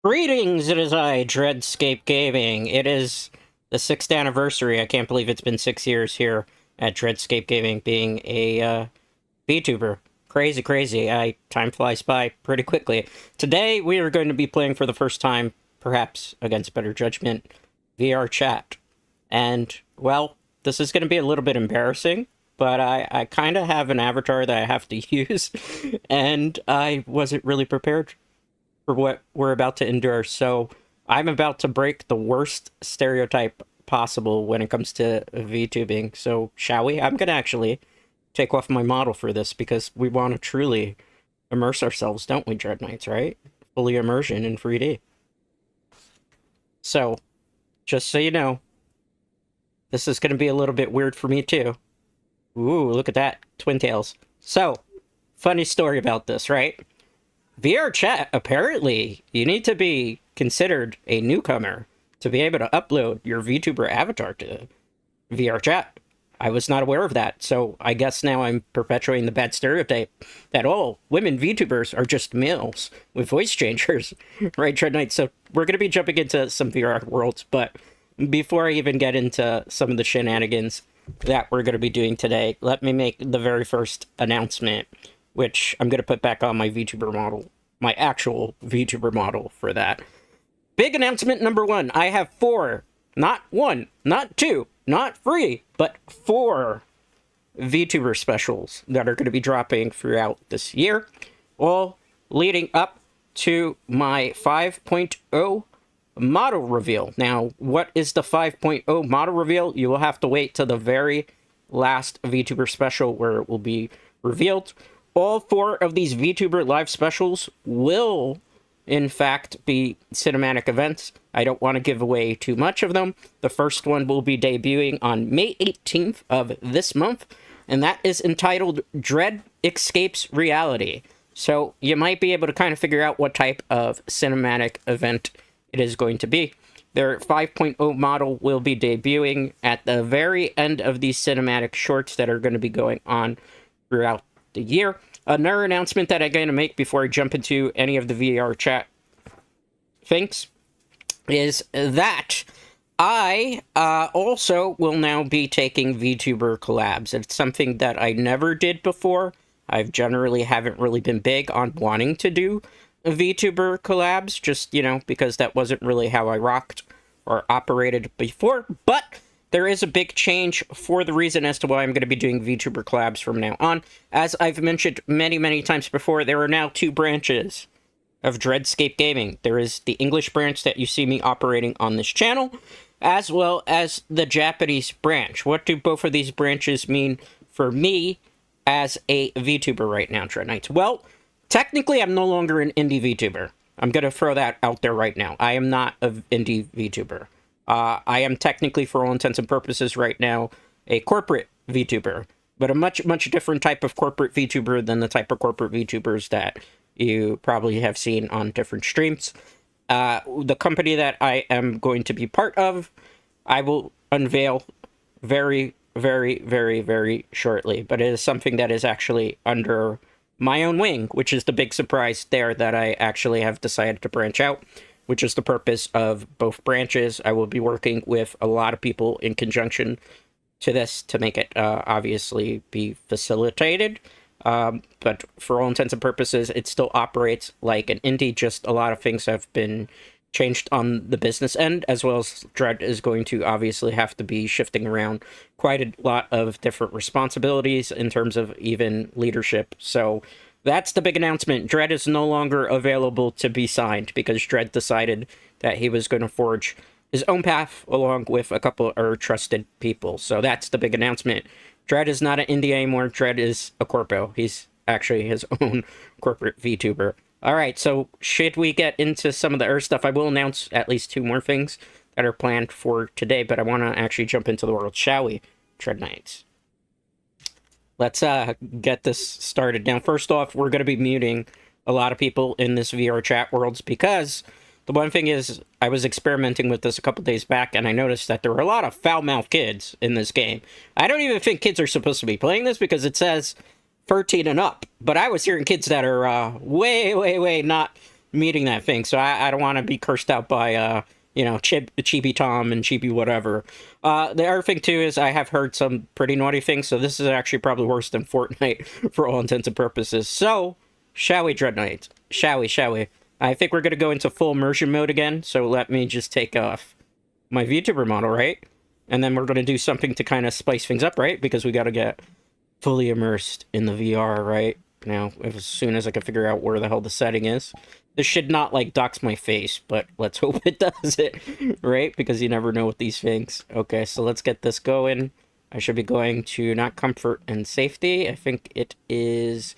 Greetings, it is I, Dreadscape Gaming. It is the 6th anniversary. I can't believe it's been 6 years here at Dreadscape Gaming being a VTuber. Crazy, crazy. Time flies by pretty quickly. Today, we are going to be playing for the first time, perhaps against better judgment, VR chat. And, well, this is going to be a little bit embarrassing, but I kind of have an avatar that I have to use, and I wasn't really prepared for what we're about to endure. So I'm about to break the worst stereotype possible when it comes to VTubing. So shall we? I'm gonna actually take off my model for this because we want to truly immerse ourselves, don't we, Dread Knights, right? Fully immersion in 3D. So, just so you know, this is gonna be a little bit weird for me too. Ooh, look at that. Twin tails. So, funny story about this, right? VR chat, apparently, you need to be considered a newcomer to be able to upload your VTuber avatar to VR chat. I was not aware of that, so I guess now I'm perpetuating the bad stereotype that all women VTubers are just males with voice changers, right, Tread Knight? So we're going to be jumping into some VR worlds, but before I even get into some of the shenanigans that we're going to be doing today, let me make the very first announcement, which I'm going to put back on my VTuber model, my actual VTuber model for that. Big announcement number one. I have 4, not 1, not 2, not 3, but 4 VTuber specials that are going to be dropping throughout this year, all leading up to my 5.0 model reveal. Now, what is the 5.0 model reveal? You will have to wait till the very last VTuber special where it will be revealed. All 4 of these VTuber live specials will, in fact, be cinematic events. I don't want to give away too much of them. The first one will be debuting on May 18th of this month, and that is entitled Dread Escapes Reality. So you might be able to kind of figure out what type of cinematic event it is going to be. Their 5.0 model will be debuting at the very end of these cinematic shorts that are going to be going on throughout the year. Another announcement that I'm going to make before I jump into any of the VR chat things is that I also will now be taking VTuber collabs. It's something that I never did before. I've generally haven't really been big on wanting to do VTuber collabs, just, because that wasn't really how I rocked or operated before, but there is a big change for the reason as to why I'm going to be doing VTuber collabs from now on. As I've mentioned many, many times before, there are now 2 branches of Dreadscape Gaming. There is the English branch that you see me operating on this channel, as well as the Japanese branch. What do both of these branches mean for me as a VTuber right now, Dread Knights? Well, technically, I'm no longer an indie VTuber. I'm going to throw that out there right now. I am not an indie VTuber. I am technically, for all intents and purposes right now, a corporate VTuber, but a much, much different type of corporate VTuber than the type of corporate VTubers that you probably have seen on different streams. The company that I am going to be part of, I will unveil very, very, very, very shortly, but it is something that is actually under my own wing, which is the big surprise there that I actually have decided to branch out, which is the purpose of both branches. I will be working with a lot of people in conjunction to this to make it obviously be facilitated. But for all intents and purposes, it still operates like an indie. Just a lot of things have been changed on the business end, as well as Dread is going to obviously have to be shifting around quite a lot of different responsibilities in terms of even leadership. So that's the big announcement. Dread is no longer available to be signed because Dread decided that he was going to forge his own path along with a couple of trusted people. So that's the big announcement. Dread is not an indie anymore. Dread is a corpo. He's actually his own corporate VTuber. All right, so should we get into some of the Earth stuff? I will announce at least 2 more things that are planned for today, but I want to actually jump into the world, shall we, Dread Knights? Let's get this started. Now, first off, we're going to be muting a lot of people in this VR chat worlds because the one thing is I was experimenting with this a couple days back, and I noticed that there were a lot of foul-mouthed kids in this game. I don't even think kids are supposed to be playing this because it says 13 and up, but I was hearing kids that are way, way, way not meeting that thing, so I don't want to be cursed out by, you know, Chibi Tom and Chibi whatever. The other thing, too, is I have heard some pretty naughty things, so this is actually probably worse than Fortnite for all intents and purposes. So, shall we, Dreadnoughts? Shall we? I think we're going to go into full immersion mode again, so let me just take off my VTuber model, right? And then we're going to do something to kind of spice things up, right? Because we got to get fully immersed in the VR, right? Now, as soon as I can figure out where the hell the setting is. This should not, like, dox my face, but let's hope it does it, right? Because you never know with these things. Okay, so let's get this going. I should be going to not comfort and safety. I think it is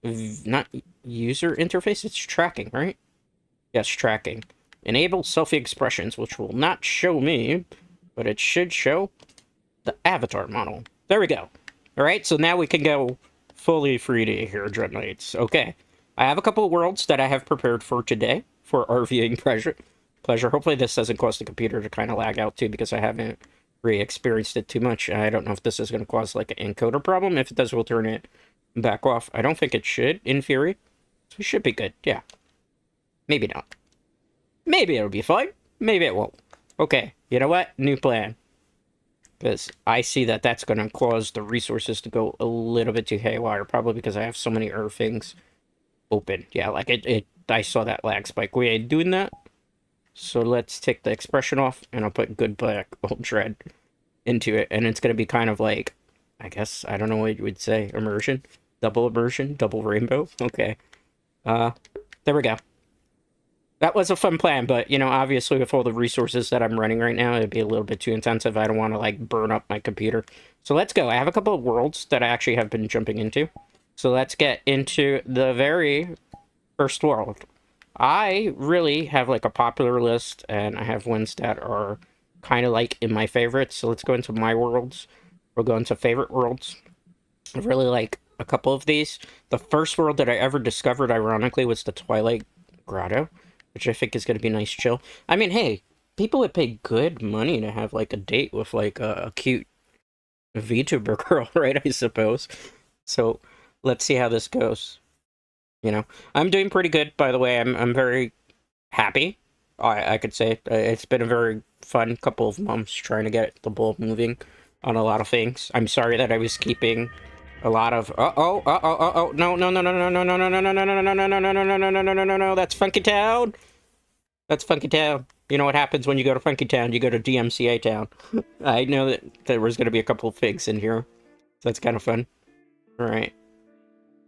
not user interface, it's tracking, right? Yes, tracking. Enable selfie expressions, which will not show me, but it should show the avatar model. There we go. All right, so now we can go fully 3D here, Dreadnoughts. Okay, I have a couple of worlds that I have prepared for today for our viewing pleasure. Hopefully this doesn't cause the computer to kind of lag out too, because I haven't really experienced it too much. I don't know if this is going to cause like an encoder problem. If it does, we'll turn it back off. I don't think it should, in theory. So it should be good, yeah. Maybe not. Maybe it'll be fine. Maybe it won't. Okay, you know what? New plan. Because I see that that's going to cause the resources to go a little bit too haywire. Probably because I have so many other things open. Yeah, like I saw that lag spike. We ain't doing that. So let's take the expression off. And I'll put good black old dread into it. And it's going to be kind of like, I guess, I don't know what you would say. Immersion. Double immersion. Double rainbow. Okay. There we go. That was a fun plan, but, you know, obviously with all the resources that I'm running right now, it'd be a little bit too intensive. I don't want to, like, burn up my computer. So let's go. I have a couple of worlds that I actually have been jumping into. So let's get into the very first world. I really have, like, a popular list, and I have ones that are kind of, like, in my favorites. So let's go into my worlds. We'll go into favorite worlds. I really like a couple of these. The first world that I ever discovered, ironically, was the Twilight Grotto, which I think is going to be nice chill. I mean, hey, people would pay good money to have, like, a date with, like, a cute VTuber girl, right, I suppose. So, let's see how this goes. You know, I'm doing pretty good, by the way. I'm very happy, I could say. It's been a very fun couple of months trying to get the ball moving on a lot of things. I'm sorry that I was keeping a lot of no, that's Funky Town. That's Funky Town. You know what happens when you go to Funky Town? You go to DMCA Town. I know that there was going to be a couple of figs in here. So that's kind of fun. Alright.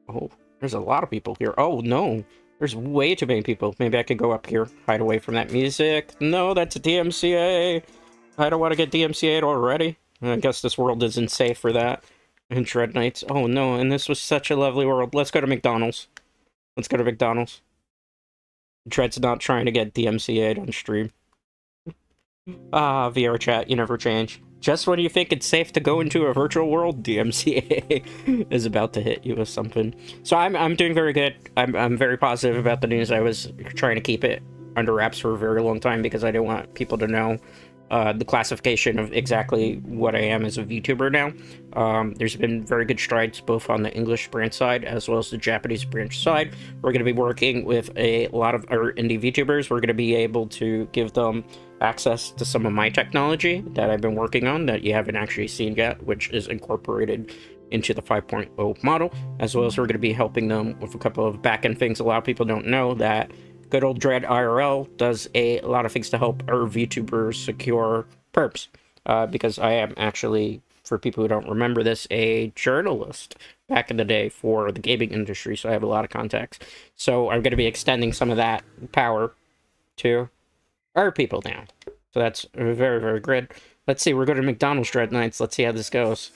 Oh, there's a lot of people here. Oh, no. There's way too many people. Maybe I could go up here, hide away from that music. No, that's a DMCA. I don't want to get DMCA'd already. I guess this world isn't safe for that. And Dreadnoughts. Oh, no, and this was such a lovely world. Let's go to McDonald's. Let's go to McDonald's. Dread's not trying to get DMCA'd on stream. Ah, VR chat, you never change. Just when you think it's safe to go into a virtual world, DMCA is about to hit you with something. So I'm doing very good. I'm very positive about the news. I was trying to keep it under wraps for a very long time because I didn't want people to know the classification of exactly what I am as a VTuber now. There's been very good strides both on the English branch side as well as the Japanese branch side. We're going to be working with a lot of our indie VTubers. We're going to be able to give them access to some of my technology that I've been working on that you haven't actually seen yet, which is incorporated into the 5.0 model, as well as we're going to be helping them with a couple of back-end things. A lot of people don't know that good old Dread IRL does a lot of things to help our VTubers secure perps, because I am actually, for people who don't remember this, a journalist back in the day for the gaming industry, so I have a lot of contacts. So I'm going to be extending some of that power to our people now. So that's very, very good. Let's see, we're going to McDonald's Dreadnoughts. Let's see how this goes.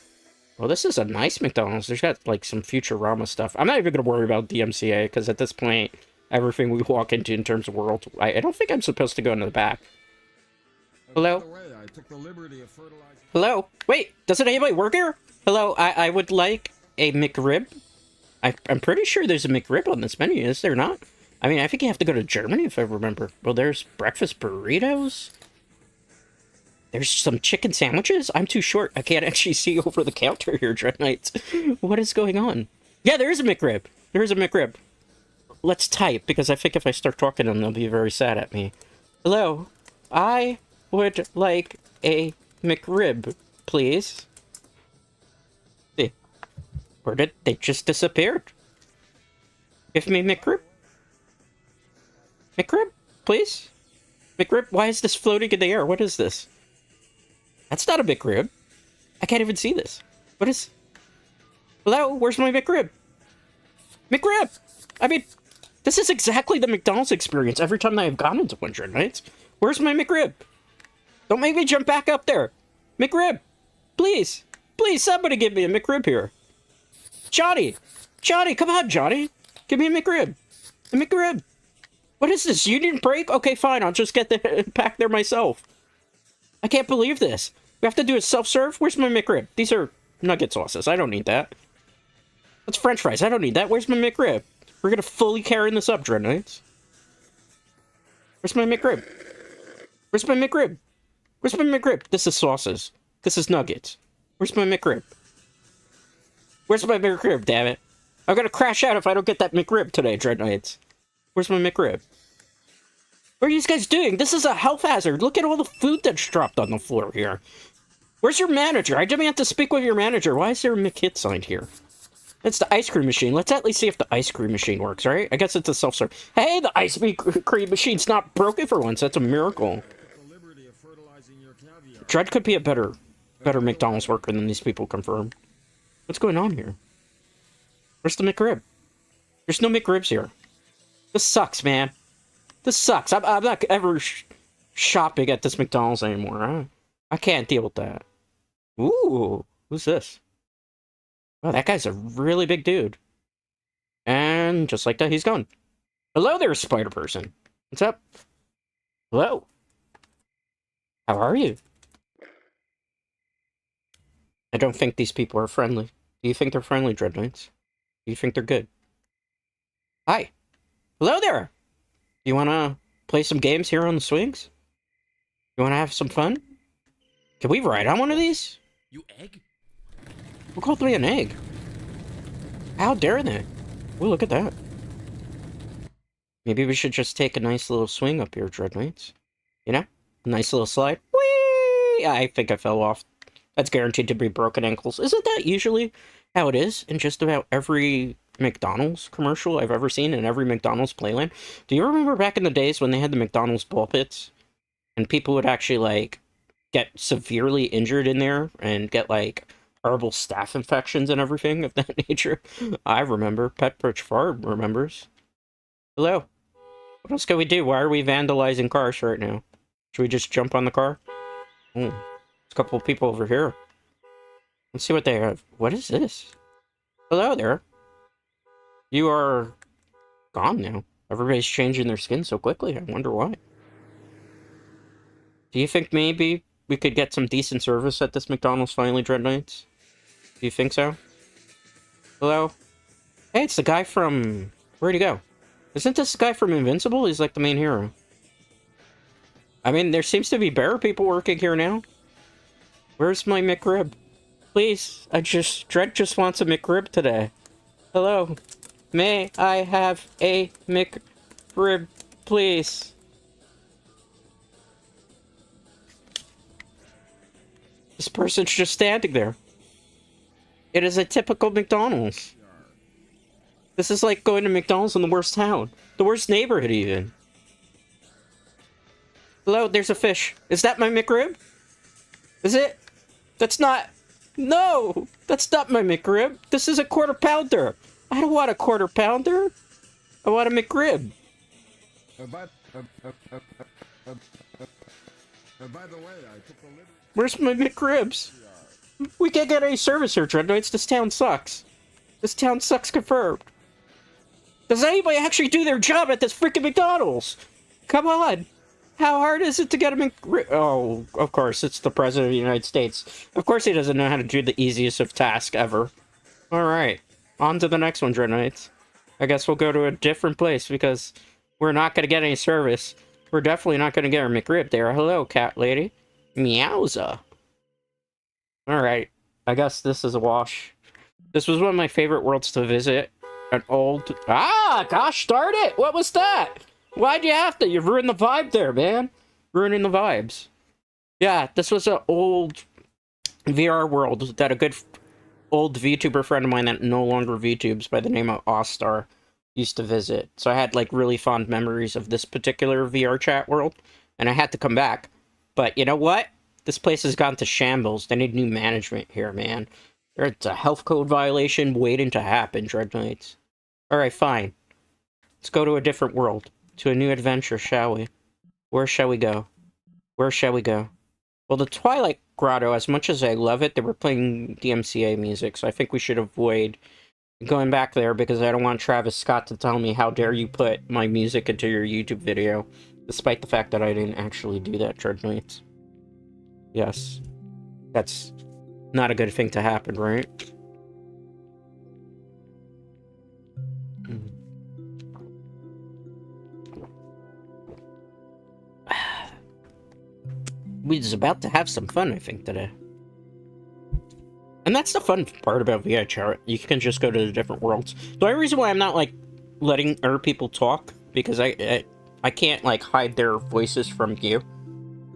Well, this is a nice McDonald's. There's got, like, some Futurama stuff. I'm not even going to worry about DMCA, because at this point, everything we walk into in terms of world, I don't think I'm supposed to go into the back. Hello? Hello? Wait, doesn't anybody work here? Hello, I would like a McRib. I'm pretty sure there's a McRib on this menu, is there not? I mean, I think you have to go to Germany if I remember. Well, there's breakfast burritos. There's some chicken sandwiches. I'm too short. I can't actually see over the counter here, Dreadnoughts. What is going on? Yeah, there is a McRib. There is a McRib. let's type, because I think if I start talking to them, they'll be very sad at me. Hello, I would like a McRib, please. See, where did they just disappeared? Give me McRib. McRib, please. McRib, why is this floating in the air? What is this? That's not a McRib. I can't even see this. What is... Hello, where's my McRib? McRib! I mean, this is exactly the McDonald's experience every time that I've gone into Winter Nights. Where's my McRib? Don't make me jump back up there. McRib! Please! Please, somebody give me a McRib here. Johnny! Johnny, come on, Johnny! Give me a McRib. A McRib! What is this, union break? Okay, fine, I'll just get the back there myself. I can't believe this. We have to do a self-serve? Where's my McRib? These are nugget sauces. I don't need that. That's french fries. I don't need that. Where's my McRib? We're gonna fully carry this up, Dread Knights. Where's my McRib? Where's my McRib? Where's my McRib? This is sauces. This is nuggets. Where's my McRib? Where's my McRib, damn it? I'm gonna crash out if I don't get that McRib today, Dread Knights. Where's my McRib? What are you guys doing? This is a health hazard. Look at all the food that's dropped on the floor here. Where's your manager? I demand to speak with your manager. Why is there a McHit sign here? It's the ice cream machine. Let's at least see if the ice cream machine works, right? I guess it's a self-serve. Hey, the ice cream machine's not broken for once. That's a miracle. Dread could be a better McDonald's worker than these people confirm. What's going on here? Where's the McRib? There's no McRibs here. This sucks, man. This sucks. I'm not ever shopping at this McDonald's anymore. I can't deal with that. Ooh, who's this? Oh, that guy's a really big dude. And just like that, he's gone. Hello there, spider person. What's up? Hello. How are you? I don't think these people are friendly. Do you think they're friendly, Dread Knights? Do you think they're good? Hi. Hello there. You want to play some games here on the swings? You want to have some fun? Can we ride on one of these? You egg? Who called me an egg? How dare they? Oh, look at that. Maybe we should just take a nice little swing up here, Dread Knights. You know? Nice little slide. Whee! I think I fell off. That's guaranteed to be broken ankles. Isn't that usually how it is in just about every McDonald's commercial I've ever seen in every McDonald's playland? Do you remember back in the days when they had the McDonald's ball pits? And people would actually, like, get severely injured in there and get, like, horrible staph infections and everything of that nature? I remember. Pet Perch Farm remembers. Hello. What else can we do? Why are we vandalizing cars right now? Should we just jump on the car? Oh, there's a couple of people over here. Let's see what they have. What is this? Hello there. You are gone now. Everybody's changing their skin so quickly. I wonder why. Do you think maybe we could get some decent service at this McDonald's finally, Dread Knights? Do you think so? Hello? Hey, it's the guy from... Where'd he go? Isn't this the guy from Invincible? He's like the main hero. I mean, there seems to be better people working here now. Where's my McRib? Please, Dread just wants a McRib today. Hello? May I have a McRib, please? This person's just standing there. It is a typical McDonald's. This is like going to McDonald's in the worst town. The worst neighborhood, even. Hello, there's a fish. Is that my McRib? Is it? That's not... No! That's not my McRib. This is a quarter pounder. I don't want a quarter pounder. I want a McRib. By the way, I took a little... Where's my McRibs? We can't get any service here, Dread Knights. This town sucks. This town sucks confirmed. Does anybody actually do their job at this freaking McDonald's? Come on. How hard is it to get a McRib? Oh, of course, it's the President of the United States. Of course he doesn't know how to do the easiest of tasks ever. Alright. On to the next one, Dread Knights. I guess we'll go to a different place because we're not going to get any service. We're definitely not going to get our McRib there. Hello, cat lady. Meowza. Alright. I guess this is a wash. This was one of my favorite worlds to visit. An old... Ah, gosh darn it! What was that? Why'd you have to? You ruined the vibe there, man. Ruining the vibes. Yeah, this was an old VR world that a good old VTuber friend of mine that no longer VTubes by the name of Ostar used to visit. So I had like really fond memories of this particular VR chat world, and I had to come back. But you know what? This place has gone to shambles. They need new management here, man. It's a health code violation waiting to happen, Dread Knights. Alright, fine. Let's go to a different world. To a new adventure, shall we? Where shall we go? Where shall we go? Well, the Twilight Grotto, as much as I love it, they were playing DMCA music, so I think we should avoid going back there because I don't want Travis Scott to tell me, how dare you put my music into your YouTube video, despite the fact that I didn't actually do that, Dread Knights. Yes. That's not a good thing to happen, right? We was about to have some fun, I think, today. And that's the fun part about VHR. You can just go to the different worlds. The only reason why I'm not, like, letting other people talk, because I can't, like, hide their voices from you.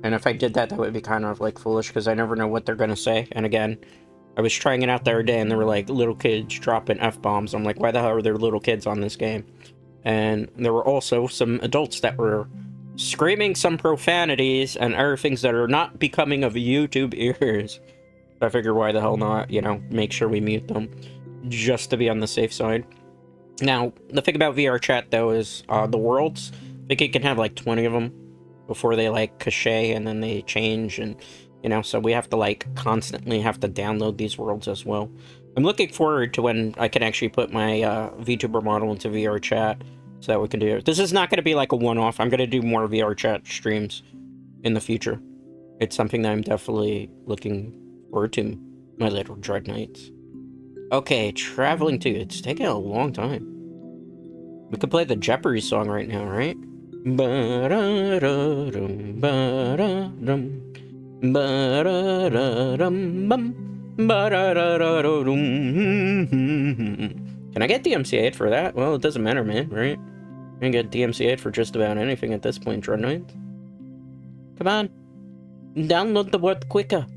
And if I did that, that would be kind of, like, foolish, because I never know what they're gonna say. And again, I was trying it out the other day, and there were, like, little kids dropping F-bombs. I'm like, why the hell are there little kids on this game? And there were also some adults that were screaming some profanities and other things that are not becoming of YouTube ears. I figure why the hell not, you know, make sure we mute them, just to be on the safe side. Now, the thing about VR chat, though, is the worlds, I think you can have, like, 20 of them before they, like, cache, and then they change, and, you know, so we have to, like, constantly have to download these worlds as well. I'm looking forward to when I can actually put my VTuber model into VR chat, so that we can do it. This is not going to be, like, a one-off. I'm going to do more VR chat streams in the future. It's something that I'm definitely looking forward to, my little Dread Knights. Okay, traveling to... It's taking a long time. We could play the Jeopardy song right now, right? Ba-da-da-dum, ba-da-dum, ba-da-da-dum, bum, ba-da-da-da-dum. Can I get DMCA'd for that? Well, it doesn't matter, man, right? I can get DMCA'd for just about anything at this point, Dread Knights. Come on. Download the word quicker.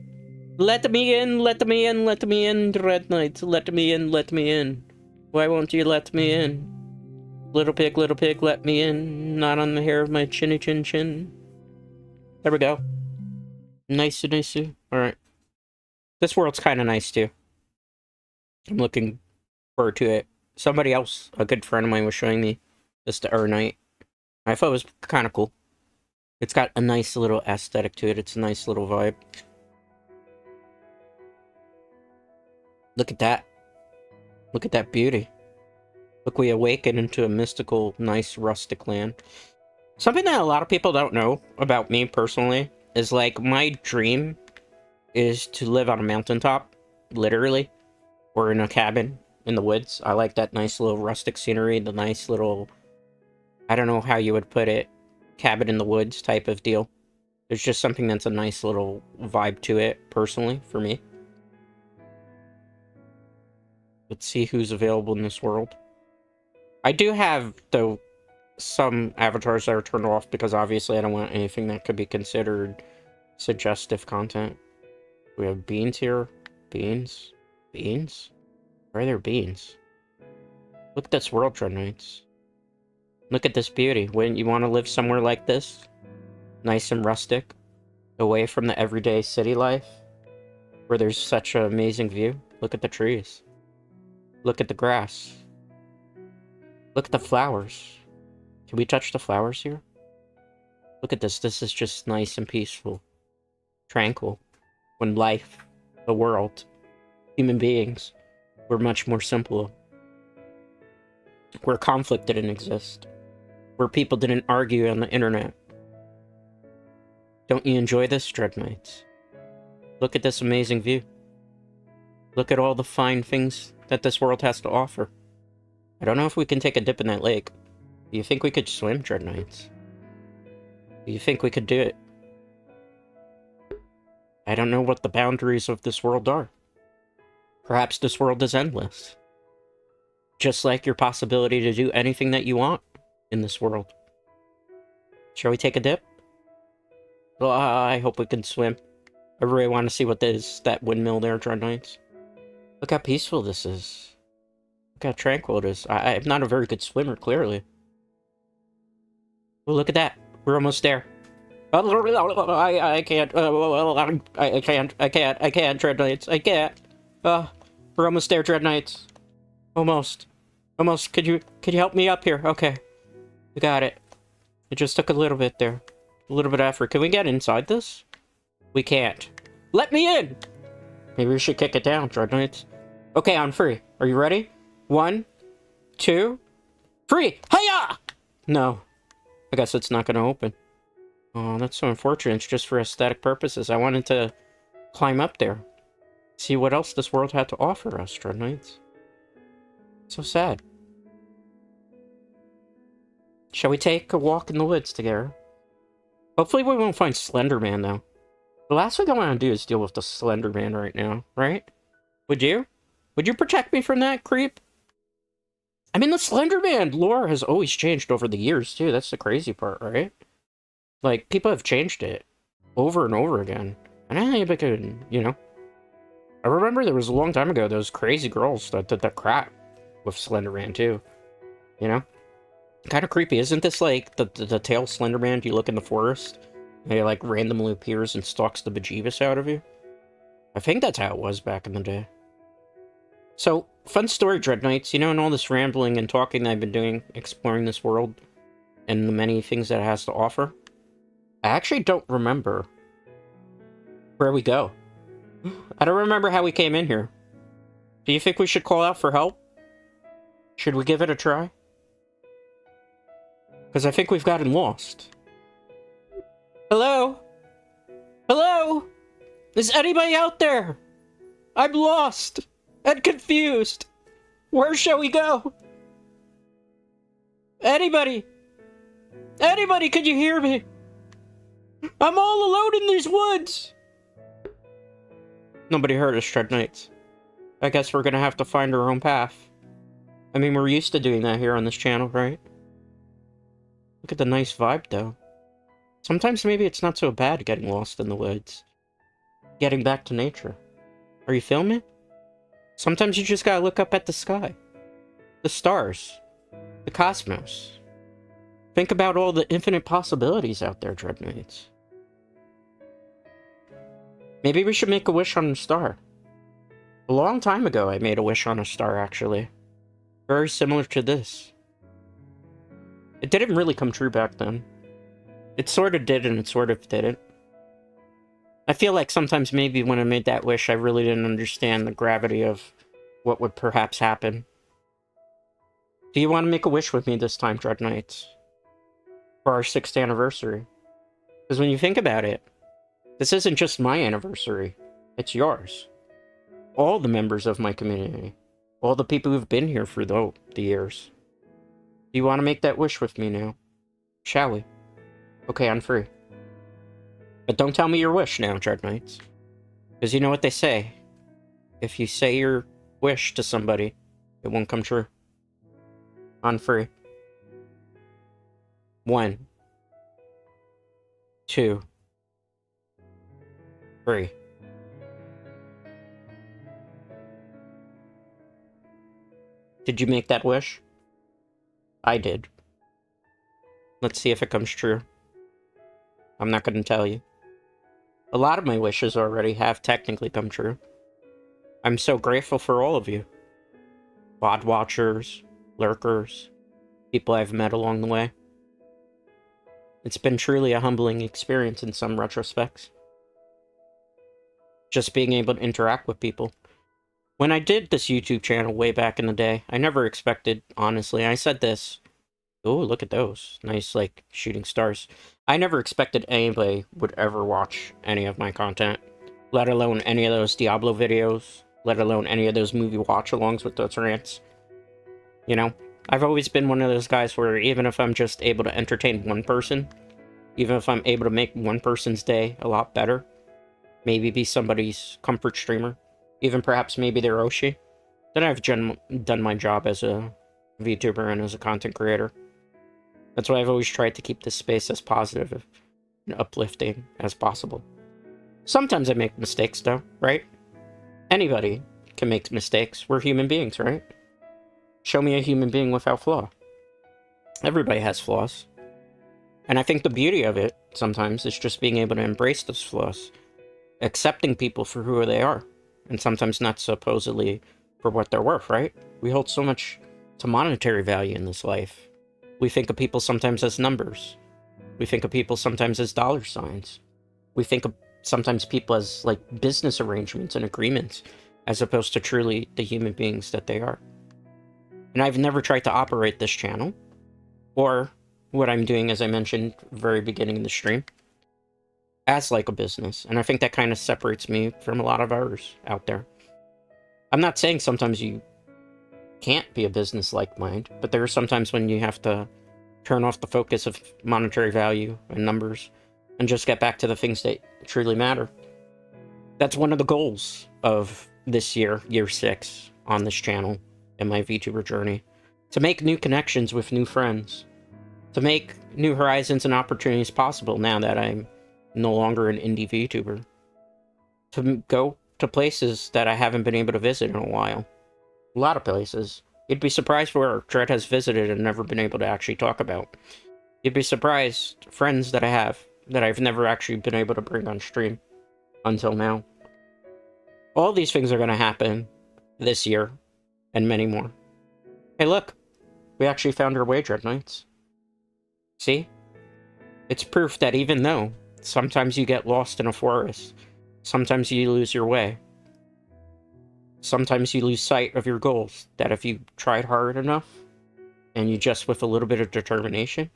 Let me in, let me in, let me in, Dread Knights. Let me in, let me in. Why won't you let me in? Little pig, let me in. Not on the hair of my chinny chin chin. There we go. Nice, nice. Alright. This world's kind of nice, too. I'm looking forward to it. Somebody else, a good friend of mine, was showing me this the other night. I thought it was kind of cool. It's got a nice little aesthetic to it. It's a nice little vibe. Look at that. Look at that beauty. Look, we awaken into a mystical, nice, rustic land. Something that a lot of people don't know about me personally is, like, my dream is to live on a mountaintop, literally, or in a cabin in the woods. I like that nice little rustic scenery, the nice little, I don't know how you would put it, cabin in the woods type of deal. There's just something that's a nice little vibe to it, personally, for me. Let's see who's available in this world. I do have, though, some avatars that are turned off because obviously I don't want anything that could be considered suggestive content. We have beans here. Beans? Beans? Where are there beans? Look at this world, Dread Knights. Look at this beauty. Wouldn't you want to live somewhere like this? Nice and rustic. Away from the everyday city life. Where there's such an amazing view. Look at the trees. Look at the grass. Look at the flowers. Can we touch the flowers here? Look at this. This is just nice and peaceful. Tranquil. When life, the world, human beings were much more simple. Where conflict didn't exist. Where people didn't argue on the internet. Don't you enjoy this, Dread Knights? Look at this amazing view. Look at all the fine things that this world has to offer. I don't know if we can take a dip in that lake. Do you think we could swim, Dread Knights? Do you think we could do it? I don't know what the boundaries of this world are. Perhaps this world is endless. Just like your possibility to do anything that you want in this world. Shall we take a dip? Well, I hope we can swim. I really want to see what that windmill there, Dread Knights. Look how peaceful this is. Look how tranquil it is. I'm not a very good swimmer, clearly. Oh, look at that. We're almost there. I can't. I can't, Dread Knights. I can't. We're almost there, Dread Knights. Almost. Almost. Could you help me up here? Okay. We got it. It just took a little bit there. A little bit of effort. Can we get inside this? We can't. Let me in! Maybe we should kick it down, Dread Knights. Okay, I'm free. Are you ready? 1, 2, free! Hiya! No. I guess it's not gonna open. Oh, that's so unfortunate. It's just for aesthetic purposes. I wanted to climb up there. See what else this world had to offer us, Dread Knights. So sad. Shall we take a walk in the woods together? Hopefully we won't find Slender Man, though. The last thing I want to do is deal with the Slender Man right now, right? Would you? Would you protect me from that creep? I mean, the Slender Man lore has always changed over the years, too. That's the crazy part, right? Like, people have changed it over and over again. And I think I could, you know. I remember there was a long time ago, those crazy girls that did that crap with Slender Man, too. You know? Kind of creepy. Isn't this like the tail Slender Man? Do you look in the forest? And he like randomly appears and stalks the bejeebus out of you? I think that's how it was back in the day. So, fun story, Dread Knights. You know, in all this rambling and talking that I've been doing, exploring this world, and the many things that it has to offer, I actually don't remember where we go. I don't remember how we came in here. Do you think we should call out for help? Should we give it a try? Because I think we've gotten lost. Hello? Hello? Is anybody out there? I'm lost and confused. Where shall we go? Anybody? Anybody, could you hear me? I'm all alone in these woods. Nobody heard us, Dread Knights. I guess we're gonna have to find our own path. I mean, we're used to doing that here on this channel, right? Look at the nice vibe, though. Sometimes maybe it's not so bad getting lost in the woods. Getting back to nature. Are you feeling me? Sometimes you just gotta look up at the sky. The stars. The cosmos. Think about all the infinite possibilities out there, Dread Knights. Maybe we should make a wish on a star. A long time ago, I made a wish on a star, actually. Very similar to this. It didn't really come true back then. It sort of did and it sort of didn't. I feel like sometimes maybe when I made that wish, I really didn't understand the gravity of what would perhaps happen. Do you want to make a wish with me this time, Dread Knights? For our 6th anniversary? Because when you think about it, this isn't just my anniversary. It's yours. All the members of my community. All the people who've been here for the years. Do you want to make that wish with me now? Shall we? Okay, I'm free. But don't tell me your wish now, Dread Knights. Because you know what they say. If you say your wish to somebody, it won't come true. I'm free. 1, 2, 3. Did you make that wish? I did. Let's see if it comes true. I'm not going to tell you. A lot of my wishes already have technically come true. I'm so grateful for all of you. VOD watchers, lurkers, people I've met along the way. It's been truly a humbling experience in some retrospects. Just being able to interact with people. When I did this YouTube channel way back in the day, I never expected, honestly, I said this. Oh, look at those. Nice, like, shooting stars. I never expected anybody would ever watch any of my content. Let alone any of those Diablo videos. Let alone any of those movie watch-alongs with those rants. You know? I've always been one of those guys where even if I'm just able to entertain one person, even if I'm able to make one person's day a lot better, maybe be somebody's comfort streamer, even perhaps maybe their Oshi, then I've done my job as a VTuber and as a content creator. That's why I've always tried to keep this space as positive and uplifting as possible. Sometimes I make mistakes, though, right? Anybody can make mistakes. We're human beings, right? Show me a human being without flaw. Everybody has flaws. And I think the beauty of it, sometimes, is just being able to embrace those flaws. Accepting people for who they are. And sometimes not supposedly for what they're worth, right? We hold so much to monetary value in this life. We think of people sometimes as numbers. We think of people sometimes as dollar signs. We think of sometimes people as, like, business arrangements and agreements, as opposed to truly the human beings that they are. And I've never tried to operate this channel, or what I'm doing, as I mentioned very beginning of the stream, as like a business. And I think that kind of separates me from a lot of others out there. I'm not saying sometimes you can't be a business like mind, but there are sometimes when you have to turn off the focus of monetary value and numbers and just get back to the things that truly matter. That's one of the goals of this year, year 6, on this channel and my VTuber journey. To make new connections with new friends. To make new horizons and opportunities possible now that I'm no longer an indie VTuber. To go to places that I haven't been able to visit in a while. A lot of places. You'd be surprised where Dread has visited and never been able to actually talk about. You'd be surprised friends that I have that I've never actually been able to bring on stream until now. All these things are going to happen this year and many more. Hey, look. We actually found our way, Dread Knights. See? It's proof that even though sometimes you get lost in a forest, sometimes you lose your way, sometimes you lose sight of your goals, that if you tried hard enough, and you just with a little bit of determination,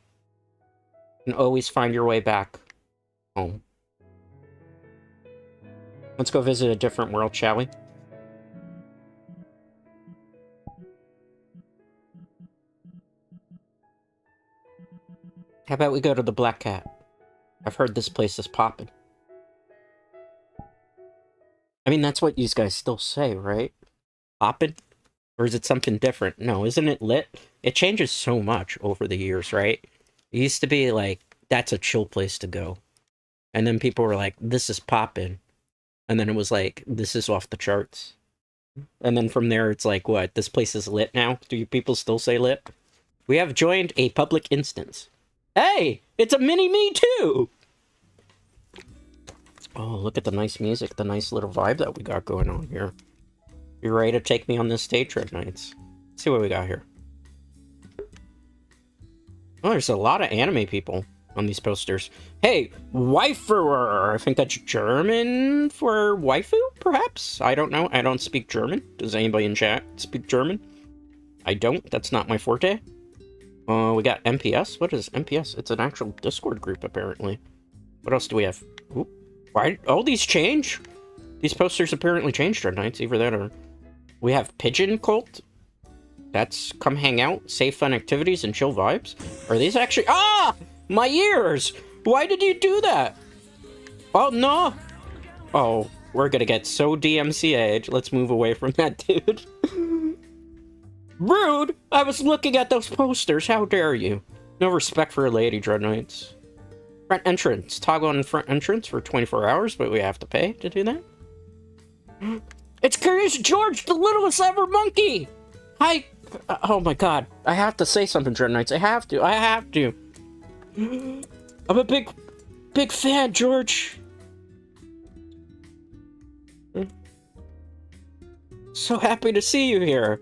you can always find your way back home. Let's go visit a different world, shall we? How about we go to the Black Cat? I've heard this place is poppin'. I mean, that's what you guys still say, right? Poppin'? Or is it something different? No, isn't it lit? It changes so much over the years, right? It used to be like, that's a chill place to go. And then people were like, this is poppin'. And then it was like, this is off the charts. And then from there, it's like, what? This place is lit now? Do you people still say lit? We have joined a public instance. Hey! It's a mini-me, too! Oh, look at the nice music, the nice little vibe that we got going on here. You ready to take me on this stage, Red Knights? Let's see what we got here. Oh, there's a lot of anime people on these posters. Hey, waifuer! I think that's German for waifu, perhaps? I don't know. I don't speak German. Does anybody in chat speak German? I don't. That's not my forte. We got MPS. What is MPS? It's an actual Discord group, apparently. What else do we have? Oop. Why? Oh, these change? These posters apparently changed, Red Knights. Either that or... We have Pigeon Cult. That's come hang out, save fun activities, and chill vibes. Are these actually... Ah! My ears! Why did you do that? Oh, no! Oh, we're gonna get so DMCA'd. Let's move away from that, dude. Rude! I was looking at those posters. How dare you? No respect for a lady, Dread Knights. Front entrance. Toggle on front entrance for 24 hours, but we have to pay to do that. It's Curious George, the littlest ever monkey! Hi! Oh my god. I have to say something, Dread Knights. I have to. I'm a big fan, George. So happy to see you here.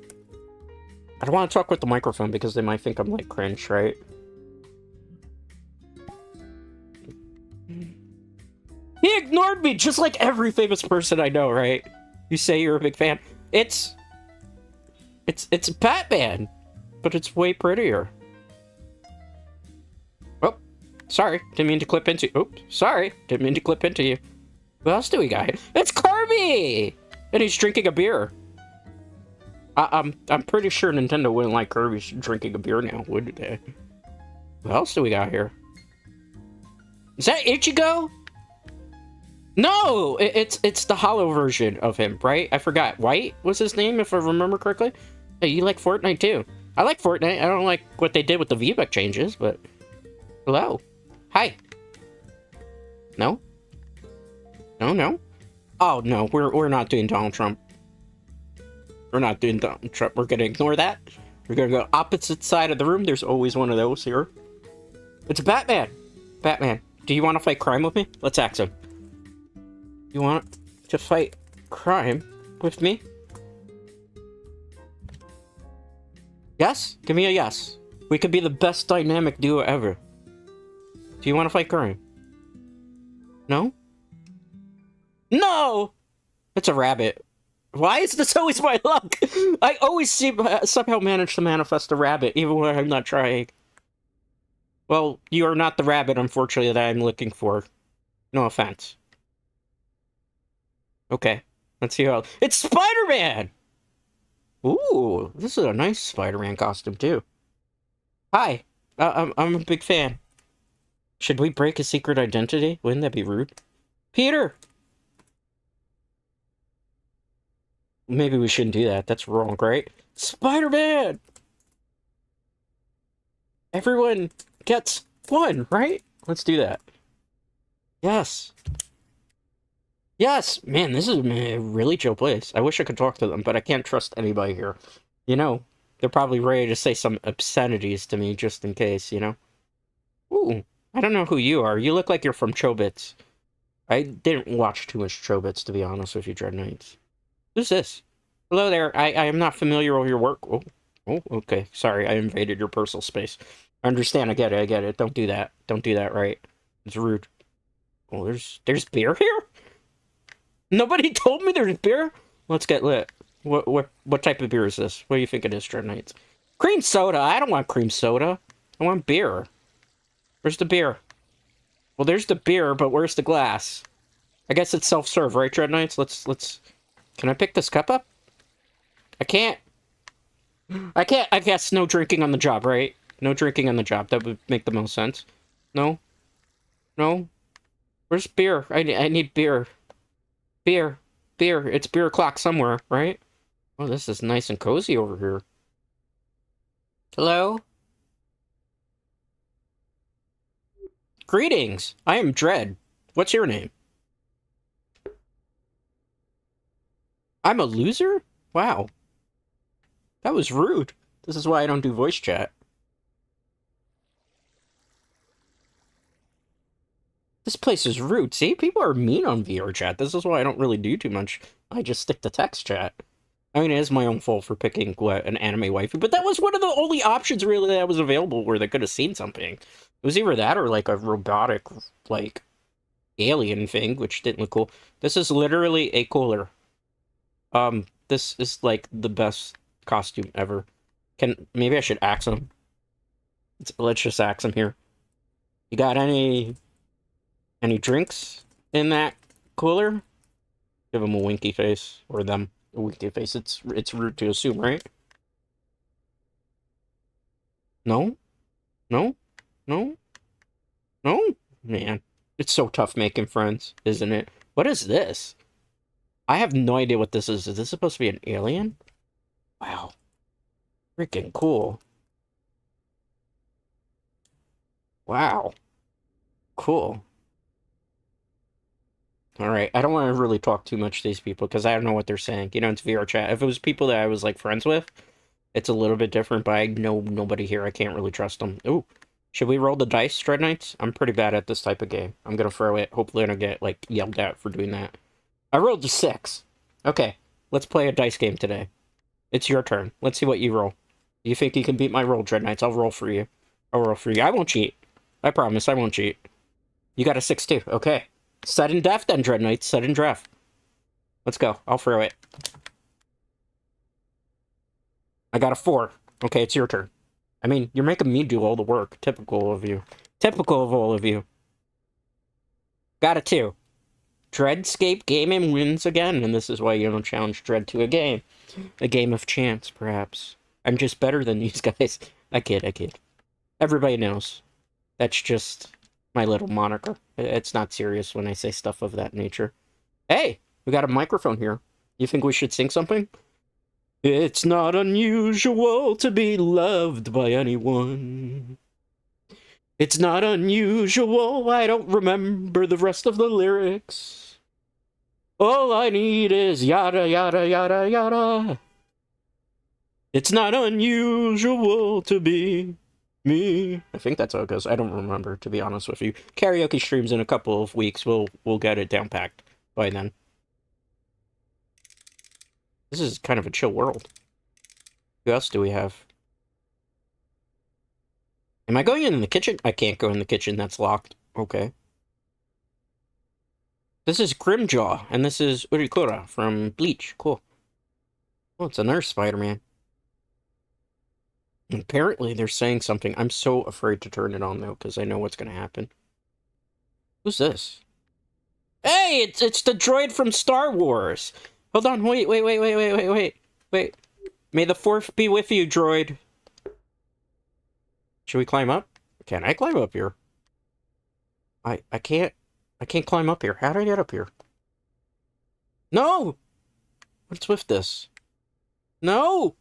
I don't want to talk with the microphone because they might think I'm like cringe, right? He ignored me just like every famous person I know, right? You say you're a big fan. It's Batman, but it's way prettier. Oh, sorry. Didn't mean to clip into you. Oops, sorry. Didn't mean to clip into you. What else do we got? It's Kirby! And he's drinking a beer. I'm pretty sure Nintendo wouldn't like Kirby drinking a beer now, would they? What else do we got here? Is that Ichigo? No, it's the hollow version of him, right? I forgot. White was his name, if I remember correctly. Hey, you like Fortnite too? I like Fortnite. I don't like what they did with the VBuck changes, but hello, hi. No, no, no. Oh no, we're not doing Donald Trump. We're not doing Donald Trump. We're gonna ignore that. We're gonna go opposite side of the room. There's always one of those here. It's Batman. Batman, do you want to fight crime with me? Let's ask him. You want to fight crime with me? Yes? Give me a yes. We could be the best dynamic duo ever. Do you want to fight crime? No? No! It's a rabbit. Why is this always my luck? I always somehow manage to manifest a rabbit, even when I'm not trying. Well, you are not the rabbit, unfortunately, that I'm looking for. No offense. Okay, let's see how... It's Spider-Man! Ooh, this is a nice Spider-Man costume, too. Hi, I'm a big fan. Should we break a secret identity? Wouldn't that be rude? Peter! Maybe we shouldn't do that. That's wrong, right? Spider-Man! Everyone gets one, right? Let's do that. Yes. Yes! Man, this is a really chill place. I wish I could talk to them, but I can't trust anybody here. You know, they're probably ready to say some obscenities to me just in case, you know? Ooh, I don't know who you are. You look like you're from Chobits. I didn't watch too much Chobits, to be honest with you, Dread Knights. Who's this? Hello there. I am not familiar with your work. Oh, okay. Sorry, I invaded your personal space. I understand. I get it. Don't do that. Don't do that, right? It's rude. Oh, there's beer here? Nobody told me there's beer? Let's get lit. What type of beer is this? What do you think it is, Dread Knights? Cream soda. I don't want cream soda. I want beer. Where's the beer? Well, there's the beer, but where's the glass? I guess it's self-serve, right, Dread Knights? Let's... Can I pick this cup up? I can't. I guess no drinking on the job, right? No drinking on the job. That would make the most sense. No? No? Where's beer? I need beer. Beer. Beer. It's beer o'clock somewhere, right? Oh, this is nice and cozy over here. Hello? Greetings. I am Dread. What's your name? I'm a loser? Wow. That was rude. This is why I don't do voice chat. This place is rude. See, people are mean on VR chat. This is why I don't really do too much. I just stick to text chat. I mean, it is my own fault for picking an anime waifu, but that was one of the only options really that was available where they could have seen something. It was either that or like a robotic, like, alien thing, which didn't look cool. This is literally a cooler. This is like the best costume ever. Maybe I should axe him. Let's just axe him here. You got any drinks in that cooler? Give him a winky face, or them a winky face. It's rude to assume, right? No, no, no, no. Man, it's so tough making friends, isn't it? What is this? I have no idea what this is. Is this supposed to be an alien? Wow. Freaking cool. Wow. Cool. Alright, I don't want to really talk too much to these people, because I don't know what they're saying. You know, it's VR chat. If it was people that I was, like, friends with, it's a little bit different, but I know nobody here. I can't really trust them. Ooh. Should we roll the dice, Dread Knights? I'm pretty bad at this type of game. I'm gonna throw it. Hopefully I don't get, like, yelled at for doing that. I rolled a 6. Okay, let's play a dice game today. It's your turn. Let's see what you roll. You think you can beat my roll, Dread Knights? I'll roll for you. I'll roll for you. I won't cheat. I promise, I won't cheat. You got a 6 too. Okay. Sudden death then, Dread Knights. Sudden death. Let's go. I'll throw it. I got a 4. Okay, it's your turn. I mean, you're making me do all the work. Typical of you. Typical of all of you. Got a 2. Dreadscape Gaming wins again, and this is why you don't challenge Dread to a game. A game of chance, perhaps. I'm just better than these guys. I kid. Everybody knows. That's just My little moniker. It's not serious when I say stuff of that nature. Hey, we got a microphone here. You think we should sing something? It's not unusual to be loved by anyone. It's not unusual, I don't remember the rest of the lyrics. All I need is yada yada yada yada. It's not unusual to be me. I think that's how it goes. I don't remember, to be honest with you. Karaoke streams in a couple of weeks. We'll get it down packed by then. This is kind of a chill world. Who else do we have? Am I going in the kitchen? I can't go in the kitchen. That's locked. Okay. This is Grimjaw, and this is Urikura from Bleach. Cool. Oh, it's another Spider-Man. Apparently, they're saying something. I'm so afraid to turn it on, though, because I know what's going to happen. Who's this? Hey, it's the droid from Star Wars. Hold on, wait. May the Fourth be with you, droid. Should we climb up? Can I climb up here? I can't climb up here. How do I get up here? No! What's with this? No!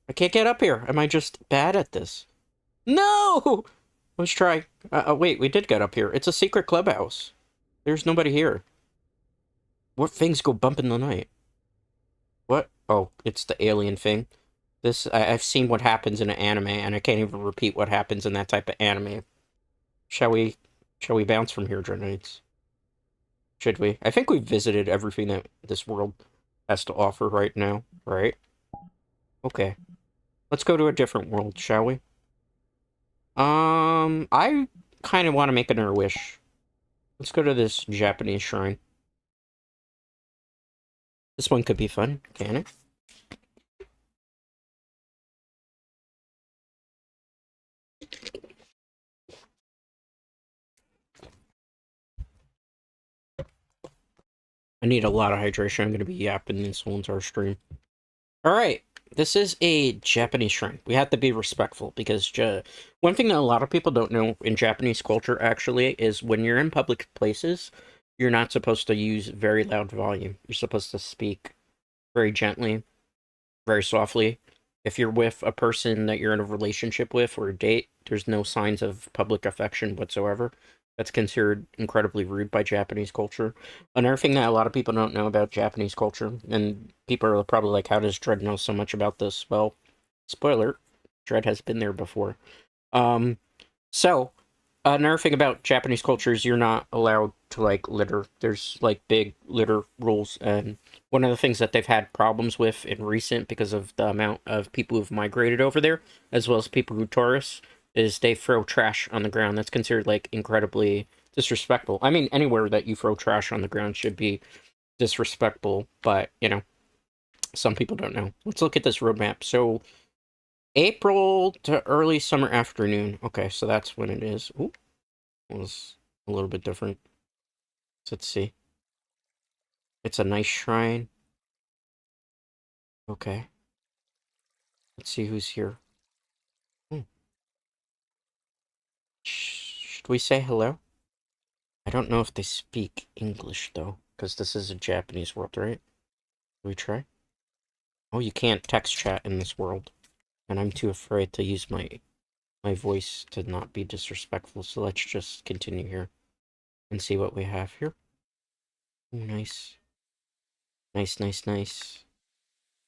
I can't get up here. Am I just bad at this? No! Let's try. Wait, we did get up here. It's a secret clubhouse. There's nobody here. What things go bump in the night? What? Oh, it's the alien thing. This, I've seen what happens in an anime, and I can't even repeat what happens in that type of anime. Shall we bounce from here, Dreadnoughts? Should we? I think we've visited everything that this world has to offer right now, right? Okay. Let's go to a different world, shall we? I kind of want to make another wish. Let's go to this Japanese shrine. This one could be fun, can it? I need a lot of hydration. I'm going to be yapping this whole entire stream. Alright, this is a Japanese shrine. We have to be respectful because one thing that a lot of people don't know in Japanese culture, actually, is when you're in public places, you're not supposed to use very loud volume. You're supposed to speak very gently, very softly. If you're with a person that you're in a relationship with or a date, there's no signs of public affection whatsoever. That's considered incredibly rude by Japanese culture. Another thing that a lot of people don't know about Japanese culture, and people are probably like, how does Dread know so much about this? Well, spoiler, Dread has been there before. So, another thing about Japanese culture is you're not allowed to, like, litter. There's, like, big litter rules, and one of the things that they've had problems with in recent, because of the amount of people who've migrated over there, as well as people who tourists, is they throw trash on the ground. That's considered, like, incredibly disrespectful. I mean, anywhere that you throw trash on the ground should be disrespectful, but, you know, some people don't know. Let's look at this roadmap. So, April to early summer afternoon. Okay, so that's when it is. Ooh, it was a little bit different. So let's see. It's a nice shrine. Okay. Let's see who's here. Should we say hello? I don't know if they speak English, though, because this is a Japanese world, right? Can we try? Oh, you can't text chat in this world. And I'm too afraid to use my voice to not be disrespectful, so let's just continue here and see what we have here. Oh, nice. Nice.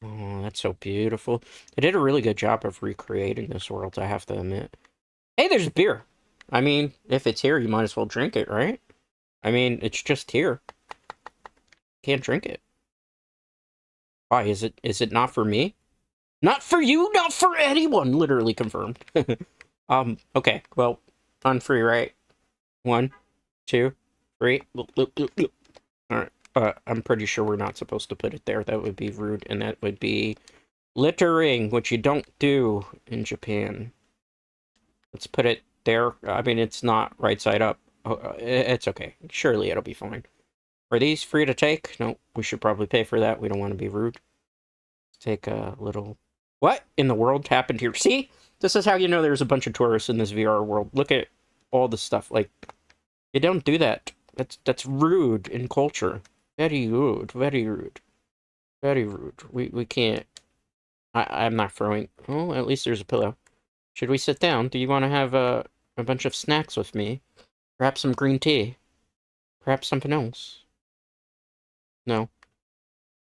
Oh, that's so beautiful. They did a really good job of recreating this world, I have to admit. Hey, there's beer! I mean, if it's here, you might as well drink it, right? I mean, it's just here. Can't drink it. Why, is it not for me? Not for you, not for anyone! Literally confirmed. Okay, well, on free, right? 1, 2, 3. Alright, I'm pretty sure we're not supposed to put it there. That would be rude, and that would be littering, which you don't do in Japan. Let's put it there. I mean, it's not right side up. It's okay. Surely it'll be fine. Are these free to take? No, we should probably pay for that. We don't want to be rude. Let's take a little... What in the world happened here? See? This is how you know there's a bunch of tourists in this VR world. Look at all the stuff. Like, You don't do that. That's rude in culture. Very rude. Very rude. Very rude. We can't. I'm not throwing. Oh, at least there's a pillow. Should we sit down? Do you want to have a bunch of snacks with me? Perhaps some green tea. Perhaps something else. No.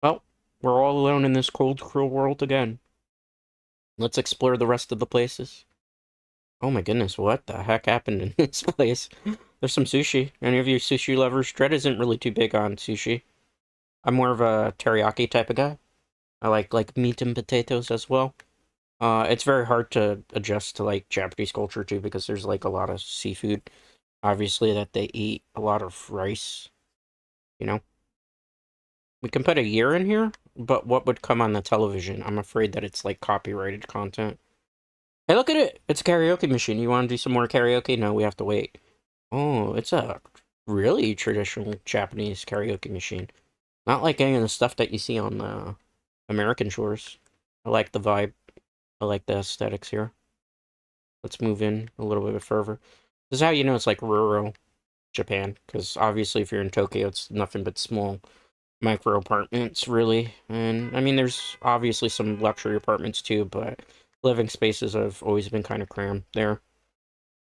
Well, we're all alone in this cold, cruel world again. Let's explore the rest of the places. Oh my goodness, what the heck happened in this place? There's some sushi. Any of you sushi lovers? Dread isn't really too big on sushi. I'm more of a teriyaki type of guy. I like meat and potatoes as well. It's very hard to adjust to like Japanese culture too because there's like a lot of seafood. Obviously that they eat a lot of rice, you know. We can put a year in here, but what would come on the television? I'm afraid that it's like copyrighted content. Hey, look at it! It's a karaoke machine. You want to do some more karaoke? No, we have to wait. Oh, it's a really traditional Japanese karaoke machine. Not like any of the stuff that you see on the American shores. I like the vibe. I like the aesthetics here. Let's move in a little bit further. This is how you know it's like rural Japan, because obviously if you're in Tokyo, it's nothing but small micro apartments, really. And I mean, there's obviously some luxury apartments too, but living spaces have always been kind of crammed there.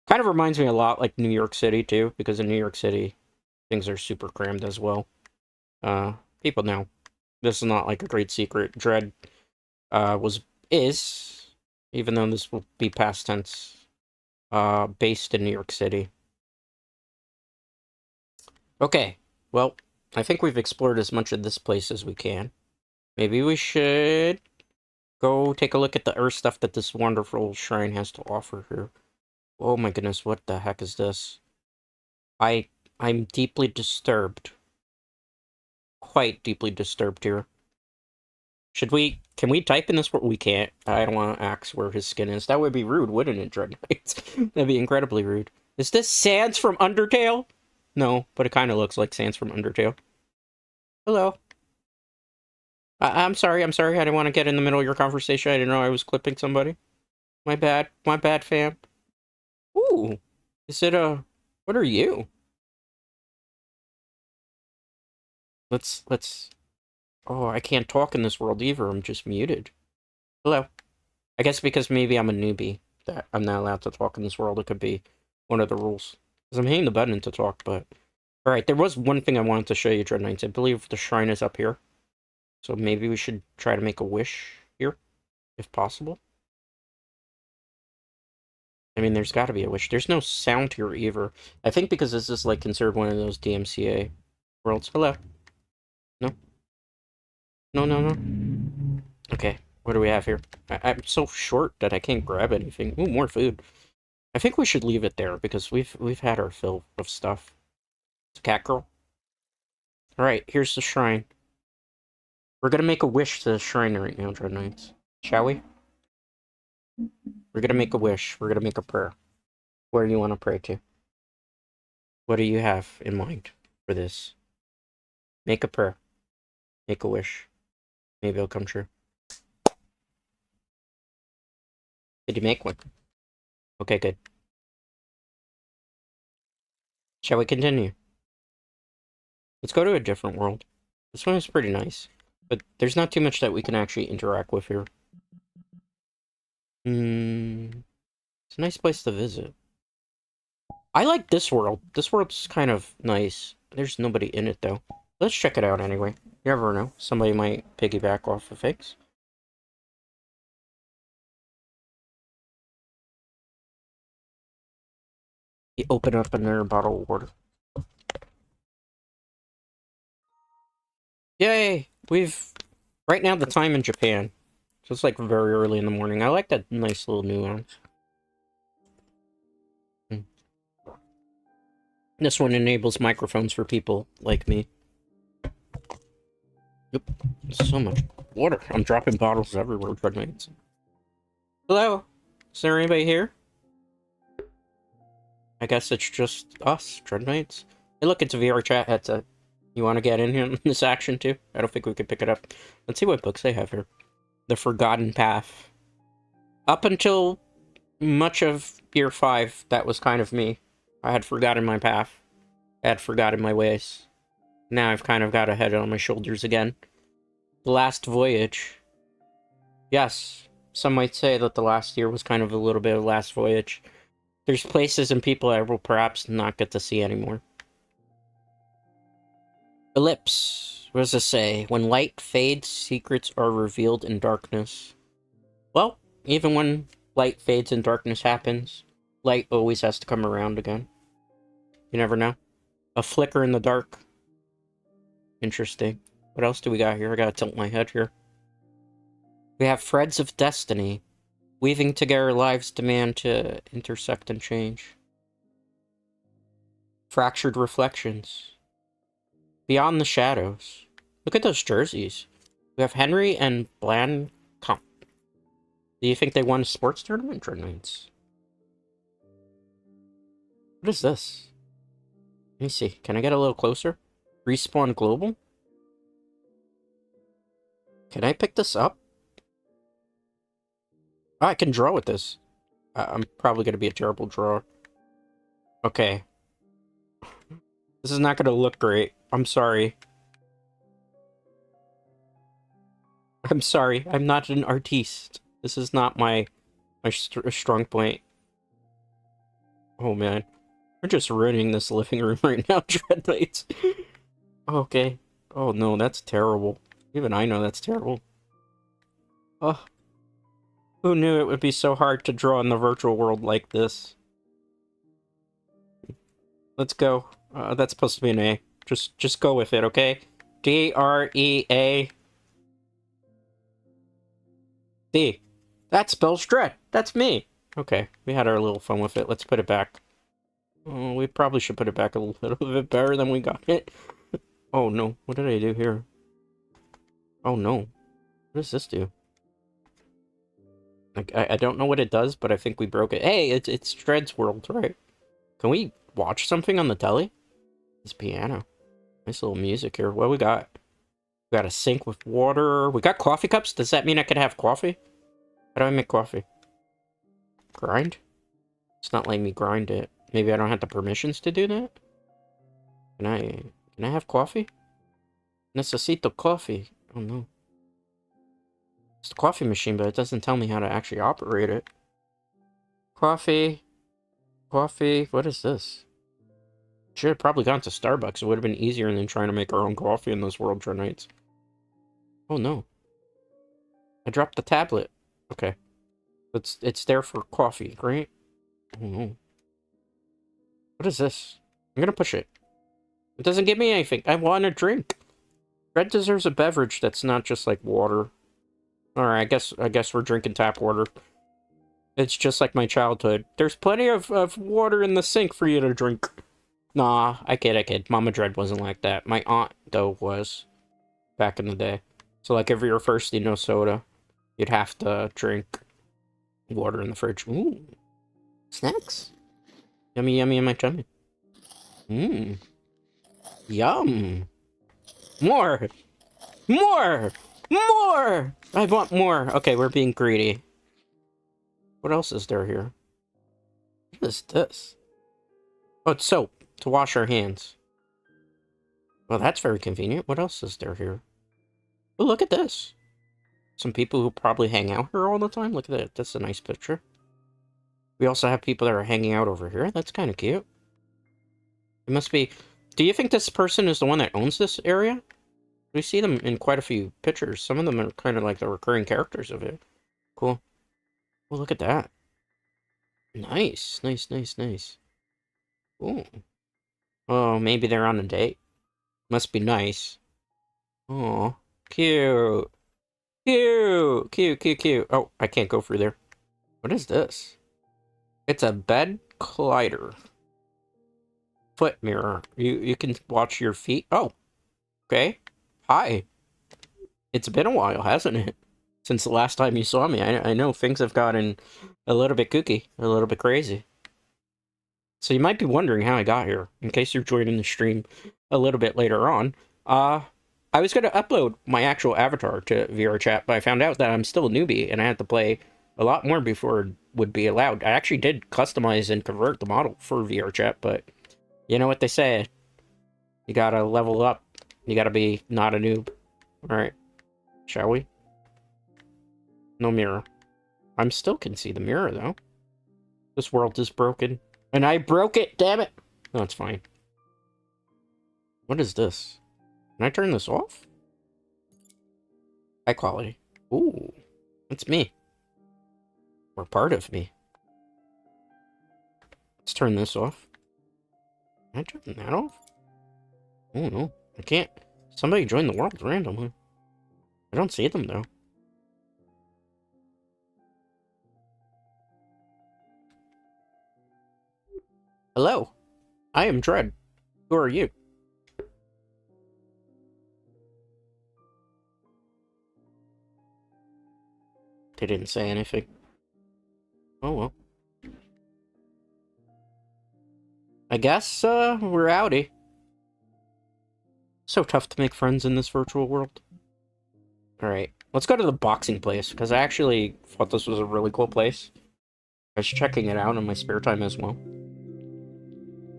Kind of reminds me a lot like New York City too, because in New York City, things are super crammed as well. People know. This is not like a great secret. Dread, is, even though this will be past tense, based in New York City. Okay, well, I think we've explored as much of this place as we can. Maybe we should go take a look at the Earth stuff that this wonderful shrine has to offer here. Oh my goodness, what the heck is this? I'm deeply disturbed. Quite deeply disturbed here. Can we type in this word? We can't. I don't want to ask where his skin is. That would be rude, wouldn't it, Dread Knights? That'd be incredibly rude. Is this Sans from Undertale? No, but it kind of looks like Sans from Undertale. Hello. I'm sorry, I didn't want to get in the middle of your conversation. I didn't know I was clipping somebody. My bad, fam. Ooh, is it what are you? Let's, oh, I can't talk in this world either, I'm just muted. Hello. I guess because maybe I'm a newbie, that I'm not allowed to talk in this world, it could be one of the rules. Because I'm hitting the button to talk, but... Alright, there was one thing I wanted to show you, Dread Knights. I believe the shrine is up here. So maybe we should try to make a wish here, if possible. I mean, there's gotta be a wish. There's no sound here either. I think because this is, like, considered one of those DMCA worlds. Hello? No? No. Okay, what do we have here? I'm so short that I can't grab anything. Ooh, more food. I think we should leave it there, because we've had our fill of stuff. It's a cat girl. Alright, here's the shrine. We're gonna make a wish to the shrine right now, Dread Knights. Shall we? We're gonna make a wish. We're gonna make a prayer. Where do you want to pray to? What do you have in mind for this? Make a prayer. Make a wish. Maybe it'll come true. Did you make one? Okay, good. Shall we continue? Let's go to a different world. This one is pretty nice. But there's not too much that we can actually interact with here. It's a nice place to visit. I like this world. This world's kind of nice. There's nobody in it, though. Let's check it out anyway. You never know. Somebody might piggyback off of things. You open up another bottle of water. Yay! Right now, the time in Japan. So it's like very early in the morning. I like that nice little nuance. This one enables microphones for people like me. Yep. So much water. I'm dropping bottles everywhere, Dread Knights. Hello? Is there anybody here? I guess it's just us, Dread Knights. Hey, look, it's a VR chat headset. You want to get in here in this action, too? I don't think we could pick it up. Let's see what books they have here. The Forgotten Path. Up until much of Year 5, that was kind of me. I had forgotten my path. had forgotten my ways. Now I've kind of got a head on my shoulders again. The last voyage. Yes, some might say that the last year was kind of a little bit of last voyage. There's places and people I will perhaps not get to see anymore. Ellipse. What does this say? When light fades, secrets are revealed in darkness. Well, even when light fades and darkness happens, light always has to come around again. You never know. A flicker in the dark. Interesting. What else do we got here? I gotta tilt my head here. We have threads of destiny. Weaving together lives demand to intersect and change. Fractured reflections. Beyond the shadows. Look at those jerseys. We have Henry and Bland Comp. Do you think they won a sports tournament? Tournaments. What is this? Let me see. Can I get a little closer? Respawn Global? Can I pick this up? Oh, I can draw with this. I'm probably going to be a terrible drawer. Okay. This is not going to look great. I'm sorry. I'm sorry. I'm not an artiste. This is not my strong point. Oh, man. We're just ruining this living room right now, Dread Knights. Okay. Oh, no, that's terrible. Even I know that's terrible. Oh. Who knew it would be so hard to draw in the virtual world like this? Let's go. That's supposed to be an A. Just go with it, okay? D-R-E-A. D. That spells dread. That's me. Okay, we had our little fun with it. Let's put it back. Oh, we probably should put it back a little bit better than we got it. Oh no, what did I do here? Oh no. What does this do? Like, I don't know what it does, but I think we broke it. Hey, it's Dread's world, right? Can we watch something on the telly? This piano. Nice little music here. What we got? We got a sink with water. We got coffee cups. Does that mean I could have coffee? How do I make coffee? Grind? It's not letting me grind it. Maybe I don't have the permissions to do that? Can I have coffee? Necesito coffee. Oh no. It's the coffee machine, but it doesn't tell me how to actually operate it. Coffee. Coffee. What is this? Should have probably gone to Starbucks. It would have been easier than trying to make our own coffee in this world for nights. Oh no. I dropped the tablet. Okay. It's there for coffee, right? Oh no. What is this? I'm gonna push it. It doesn't give me anything. I want a drink. Red deserves a beverage that's not just like water. Alright, I guess we're drinking tap water. It's just like my childhood. There's plenty of water in the sink for you to drink. Nah, I kid. Mama Dread wasn't like that. My aunt, though, was. Back in the day. So, like, if you were thirsty, no soda, you'd have to drink water in the fridge. Ooh. Snacks. Yummy, yummy in my tummy. Mmm. Yum. More! More! More! I want more. Okay, we're being greedy. What else is there here? What is this? Oh, it's soap. To wash our hands. Well, that's very convenient. What else is there here? Oh, look at this. Some people who probably hang out here all the time. Look at that. That's a nice picture. We also have people that are hanging out over here. That's kind of cute. It must be... Do you think this person is the one that owns this area? We see them in quite a few pictures. Some of them are kind of like the recurring characters of it. Cool. Well, look at that. Nice. Nice. Ooh. Oh, maybe they're on a date. Must be nice. Oh, cute. Cute. Oh, I can't go through there. What is this? It's a bed collider. Foot mirror. You can watch your feet. Oh, okay. Hi. It's been a while, hasn't it? Since the last time you saw me. I know things have gotten a little bit kooky, a little bit crazy. So you might be wondering how I got here, in case you're joining the stream a little bit later on. I was going to upload my actual avatar to VR chat, but I found out that I'm still a newbie, and I had to play a lot more before it would be allowed. I actually did customize and convert the model for VR chat, but you know what they say. You gotta level up. You gotta be not a noob. Alright. Shall we? No mirror. I'm still can see the mirror, though. This world is broken. And I broke it, damn it! No, it's fine. What is this? Can I turn this off? High quality. Ooh. That's me. Or part of me. Let's turn this off. Can I turn that off? Oh no, I can't. Somebody joined the world randomly. I don't see them though. Hello, I am Dread. Who are you? They didn't say anything. Oh well. I guess, we're outie. So tough to make friends in this virtual world. Alright, let's go to the boxing place, because I actually thought this was a really cool place. I was checking it out in my spare time as well.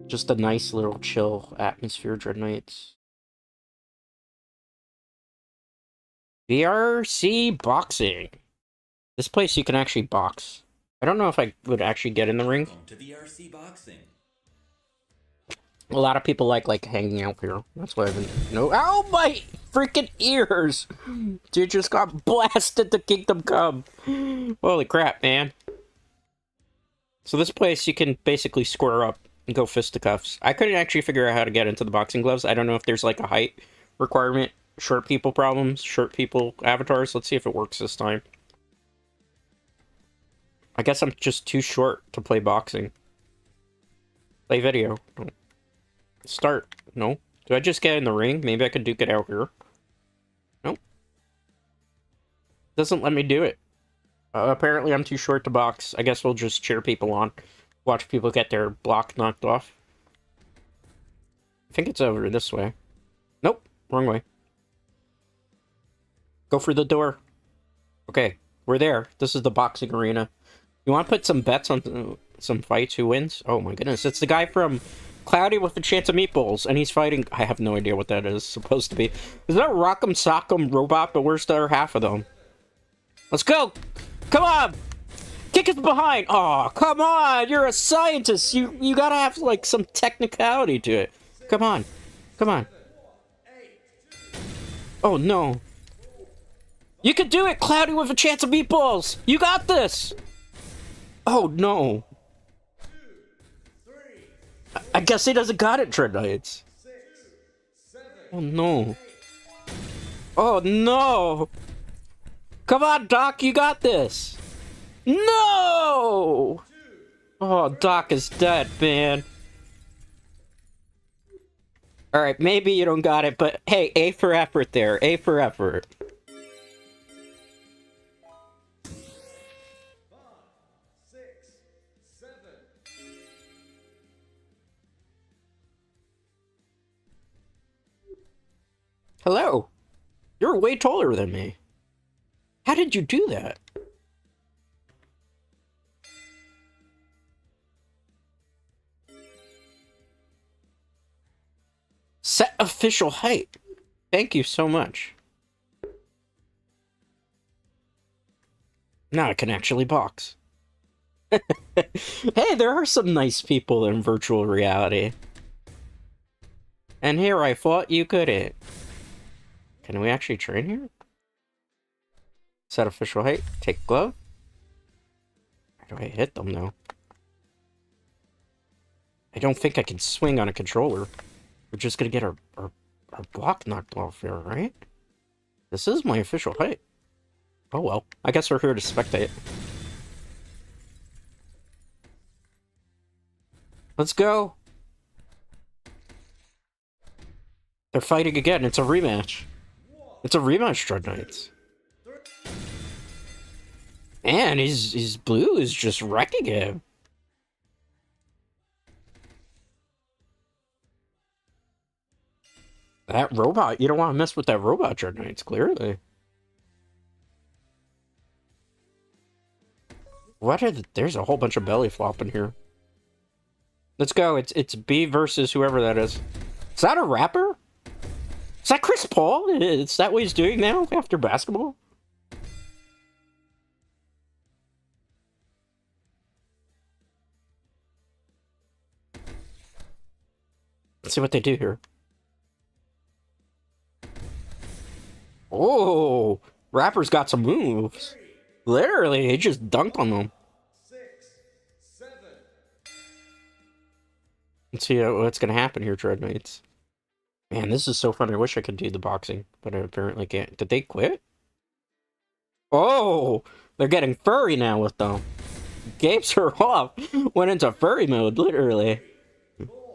Just a nice little chill atmosphere, Dread Knights. VRC Boxing. This place you can actually box. I don't know if I would actually get in the ring. Welcome to VRC Boxing. A lot of people like hanging out here. That's why I've been... No. Ow, my freaking ears! Dude just got blasted to Kingdom Come. Holy crap, man. So this place, you can basically square up and go fisticuffs. I couldn't actually figure out how to get into the boxing gloves. I don't know if there's like a height requirement. Short people problems. Short people avatars. Let's see if it works this time. I guess I'm just too short to play boxing. Play video. Start. No. Do I just get in the ring? Maybe I could duke it out here. Nope. Doesn't let me do it. Apparently I'm too short to box. I guess we'll just cheer people on. Watch people get their block knocked off. I think it's over this way. Nope. Wrong way. Go for the door. Okay. We're there. This is the boxing arena. You want to put some bets on some fights? Who wins? Oh my goodness. It's the guy from Cloudy with a Chance of Meatballs, and he's fighting... I have no idea what that is supposed to be. Is that a Rock'em Sock'em robot? But where's the other half of them? Let's go! Come on! Kick us behind! Oh, come on! You're a scientist! You gotta have, like, some technicality to it. Come on. Come on. Oh, no. You can do it, Cloudy with a Chance of Meatballs! You got this! Oh, no. I guess he doesn't got it, Dread Knights. Oh, no. Oh, no! Come on, Doc, you got this! No! Oh, Doc is dead, man. Alright, maybe you don't got it, but hey, A for effort there. A for effort. Hello. You're way taller than me. How did you do that? Set official height. Thank you so much. Now I can actually box. Hey, there are some nice people in virtual reality. And here I thought you couldn't. Can we actually train here? Set official height. Take glove. How do I hit them, though? I don't think I can swing on a controller. We're just gonna get our block knocked off here, right? This is my official height. Oh well. I guess we're here to spectate. Let's go! They're fighting again. It's a rematch. It's a rematch, Dread Knights. And his blue is just wrecking him. That robot, you don't want to mess with that robot, Dread Knights, clearly. What are there's a whole bunch of belly flopping here. Let's go. It's B versus whoever that is. Is that a rapper? Is that Chris Paul? Is that what he's doing now after basketball? Let's see what they do here. Oh, rapper's got some moves. Literally, he just dunked on them. 6, 7. Let's see what's gonna happen here, Dread Knights. Man, this is so fun. I wish I could do the boxing, but I apparently can't. Did they quit? Oh, they're getting furry now with them. Gapes are off. Went into furry mode, literally.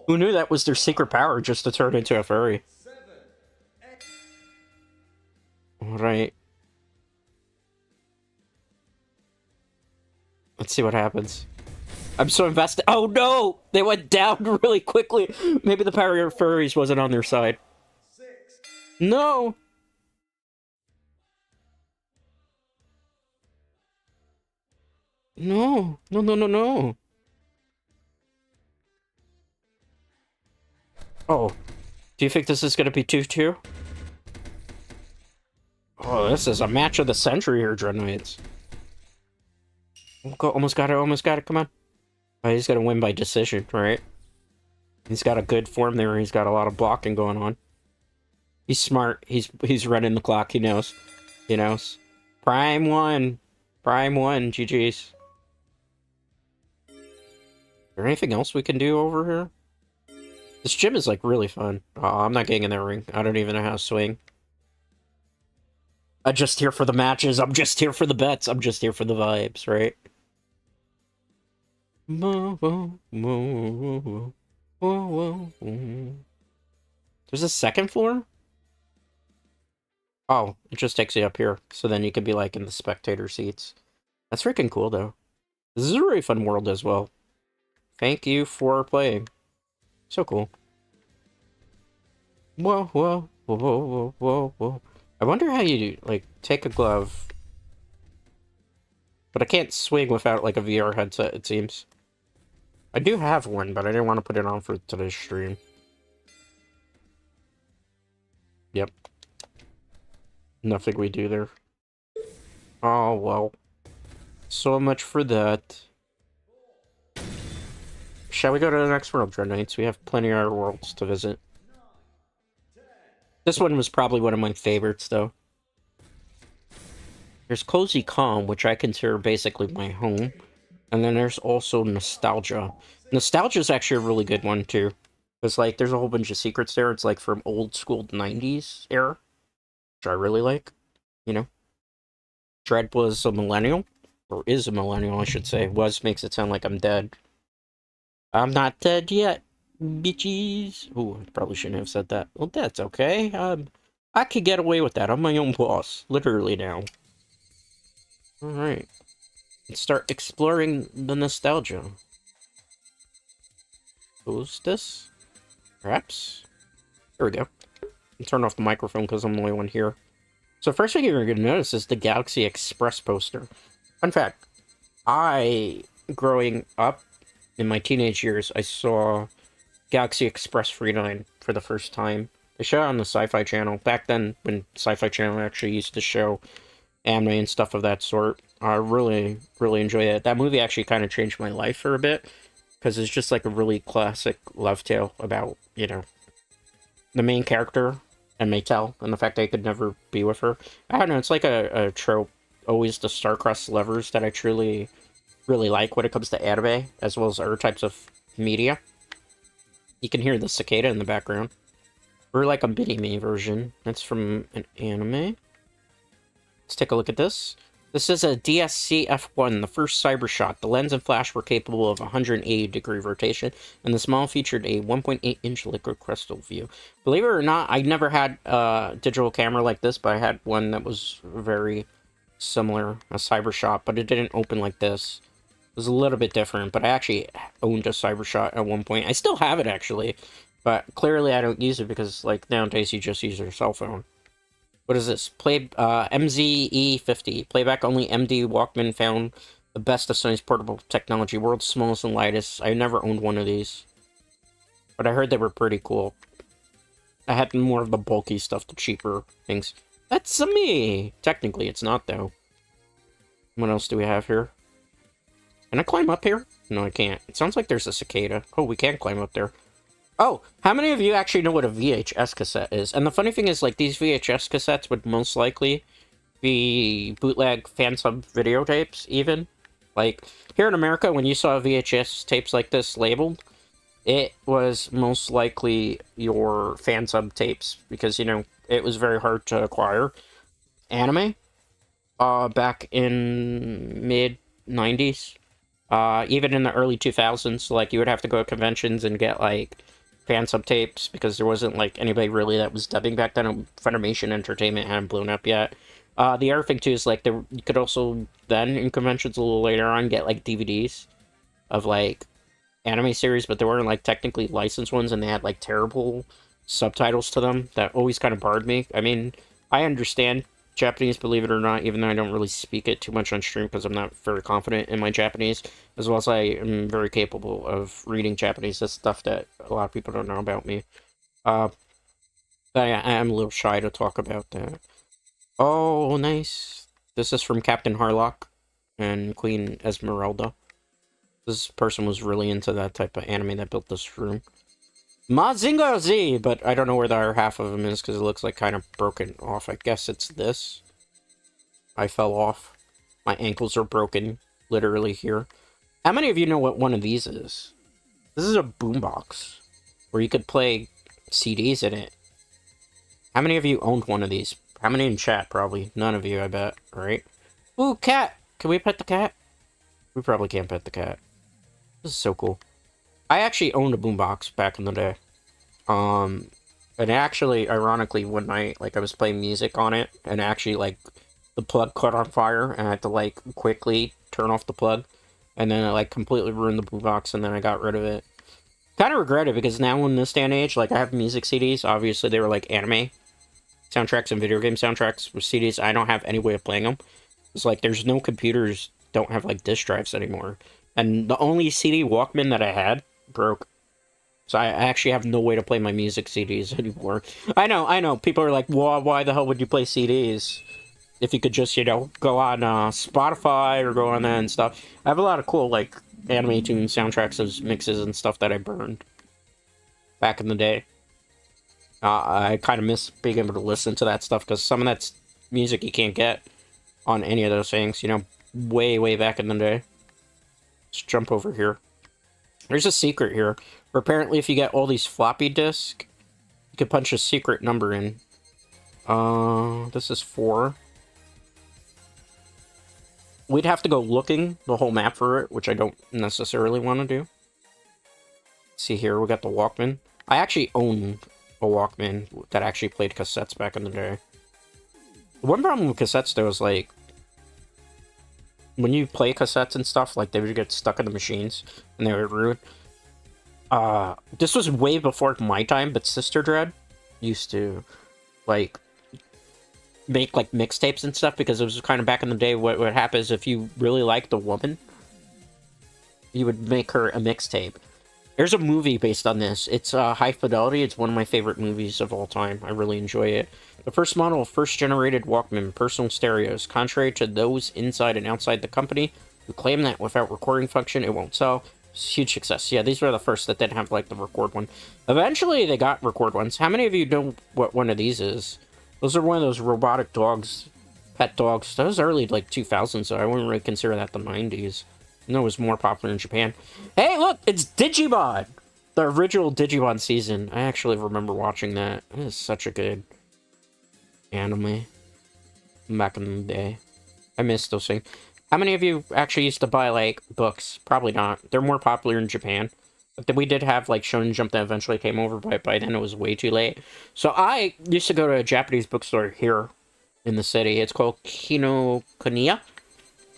Who knew that was their secret power, just to turn into a furry? Alright. Let's see what happens. I'm so invested. Oh no! They went down really quickly. Maybe the power of furries wasn't on their side. No! No. No, no, no, no. Oh. Do you think this is going to be 2-2? Oh, this is a match of the century here, Dread Knights. Almost got it, almost got it. Come on. Oh, he's going to win by decision, right? He's got a good form there. He's got a lot of blocking going on. He's smart. He's running the clock. He knows. He knows. Prime 1. Prime 1. GG's. Is there anything else we can do over here? This gym is, like, really fun. Oh, I'm not getting in that ring. I don't even know how to swing. I'm just here for the matches. I'm just here for the bets. I'm just here for the vibes, right? There's a second floor? Oh, it just takes you up here. So then you can be, like, in the spectator seats. That's freaking cool, though. This is a really fun world as well. Thank you for playing. So cool. Whoa, whoa, whoa, whoa, whoa, whoa. I wonder how you do, like, take a glove. But I can't swing without, like, a VR headset, it seems. I do have one, but I didn't want to put it on for today's stream. Yep. Nothing we do there. Oh, well. So much for that. Shall we go to the next world, Dread Knights? We have plenty of other worlds to visit. This one was probably one of my favorites, though. There's Cozy Calm, which I consider basically my home. And then there's also Nostalgia. Nostalgia is actually a really good one, too. Because, like, there's a whole bunch of secrets there. It's, like, from old school 90s era. Which I really like. You know? Dread was a millennial. Or is a millennial, I should say. Was makes it sound like I'm dead. I'm not dead yet, bitches. Ooh, I probably shouldn't have said that. Well, that's okay. I could get away with that. I'm my own boss. Literally now. Alright. Let's start exploring the nostalgia. Who's this? Perhaps? There we go. I'll turn off the microphone because I'm the only one here. So first thing you're going to notice is the Galaxy Express poster. Fun fact. Growing up, in my teenage years, I saw Galaxy Express 39 for the first time. They showed it on the Sci-Fi Channel. Back then, when Sci-Fi Channel actually used to show anime and stuff of that sort. I really, really enjoyed it. That movie actually kind of changed my life for a bit. Because it's just like a really classic love tale about, you know, the main character and Maytel. And the fact that I could never be with her. I don't know, it's like a trope. Always the star-crossed lovers that I truly really like when it comes to anime, as well as other types of media. You can hear the cicada in the background. Or like a mini-me version. That's from an anime. Let's take a look at this. This is a DSC F1, the first Cybershot. The lens and flash were capable of 180-degree rotation, and this model featured a 1.8-inch liquid crystal view. Believe it or not, I never had a digital camera like this, but I had one that was very similar, a Cybershot, but it didn't open like this. It was a little bit different, but I actually owned a Cybershot at one point. I still have it, actually, but clearly I don't use it because, like, nowadays you just use your cell phone. What is this? MZE50. Playback only MD Walkman found the best of Sony's portable technology. World's smallest and lightest. I never owned one of these, but I heard they were pretty cool. I had more of the bulky stuff, the cheaper things. That's me! Technically, it's not, though. What else do we have here? Can I climb up here? No, I can't. It sounds like there's a cicada. Oh, we can climb up there. Oh, how many of you actually know what a VHS cassette is? And the funny thing is, like, these VHS cassettes would most likely be bootleg fan sub videotapes, even. Like, here in America, when you saw VHS tapes like this labeled, it was most likely your fan sub tapes, because, you know, it was very hard to acquire anime back in mid-90s. Even in the early 2000s, like, you would have to go to conventions and get, like, fan sub tapes, because there wasn't, like, anybody really that was dubbing back then. Funimation Entertainment hadn't blown up yet. The other thing, too, is, like, you could also, then, in conventions a little later on, get, like, DVDs of, like, anime series, but they weren't, like, technically licensed ones, and they had, like, terrible subtitles to them that always kind of barred me. I mean, I understand Japanese, believe it or not, even though I don't really speak it too much on stream because I'm not very confident in my Japanese, as well as I am very capable of reading Japanese. That's stuff that a lot of people don't know about me. But yeah, I am a little shy to talk about that. Oh, nice. This is from Captain Harlock and Queen Esmeralda. This person was really into that type of anime that built this room. Mazinger Z, but I don't know where the other half of him is because it looks like kind of broken off. I guess it's this. I fell off. My ankles are broken, literally here. How many of you know what one of these is? This is a boombox where you could play CDs in it. How many of you owned one of these? How many in chat? Probably none of you, I bet, right? Ooh, cat! Can we pet the cat? We probably can't pet the cat. This is so cool. I actually owned a boombox back in the day. And actually, ironically, one night, like, I was playing music on it, and actually, like, the plug caught on fire, and I had to, like, quickly turn off the plug, and then I, like, completely ruined the boombox, and then I got rid of it. Kind of regret it, because now in this day and age, like, I have music CDs. Obviously, they were, like, anime soundtracks and video game soundtracks with CDs. I don't have any way of playing them. It's like, there's no computers don't have, like, disk drives anymore. And the only CD Walkman that I had broke. So I actually have no way to play my music CDs anymore. I know. People are like, why the hell would you play CDs? If you could just, you know, go on Spotify or go on that and stuff. I have a lot of cool, like, anime tune soundtracks as mixes and stuff that I burned back in the day. I kind of miss being able to listen to that stuff, because some of that's music you can't get on any of those things, you know, way back in the day. Let's jump over here. There's a secret here, where apparently if you get all these floppy disks, you can punch a secret number in. This is 4. We'd have to go looking the whole map for it, which I don't necessarily want to do. See here, we got the Walkman. I actually owned a Walkman that actually played cassettes back in the day. One problem with cassettes, though, is, like, when you play cassettes and stuff, like, they would get stuck in the machines, and they would ruin. This was way before my time, but Sister Dread used to, like, make, like, mixtapes and stuff, because it was kind of back in the day. What would happen is, if you really liked a woman, you would make her a mixtape. There's a movie based on this. It's High Fidelity. It's one of my favorite movies of all time. I really enjoy it. The first model of first-generated Walkman personal stereos, contrary to those inside and outside the company who claim that without recording function it won't sell. It's a huge success. Yeah, these were the first that didn't have, like, the record one. Eventually, they got record ones. How many of you know what one of these is? Those are one of those robotic dogs, pet dogs. That was early, like, 2000s, so I wouldn't really consider that the 90s. No, it was more popular in Japan. Hey, look! It's Digimon! The original Digimon season. I actually remember watching that. It is such a good anime back in the day. I miss those things. How many of you actually used to buy, like, books? Probably not. They're more popular in Japan. But then we did have, like, Shonen Jump that eventually came over, but by then it was way too late. So I used to go to a Japanese bookstore here in the city. It's called Kinokuniya.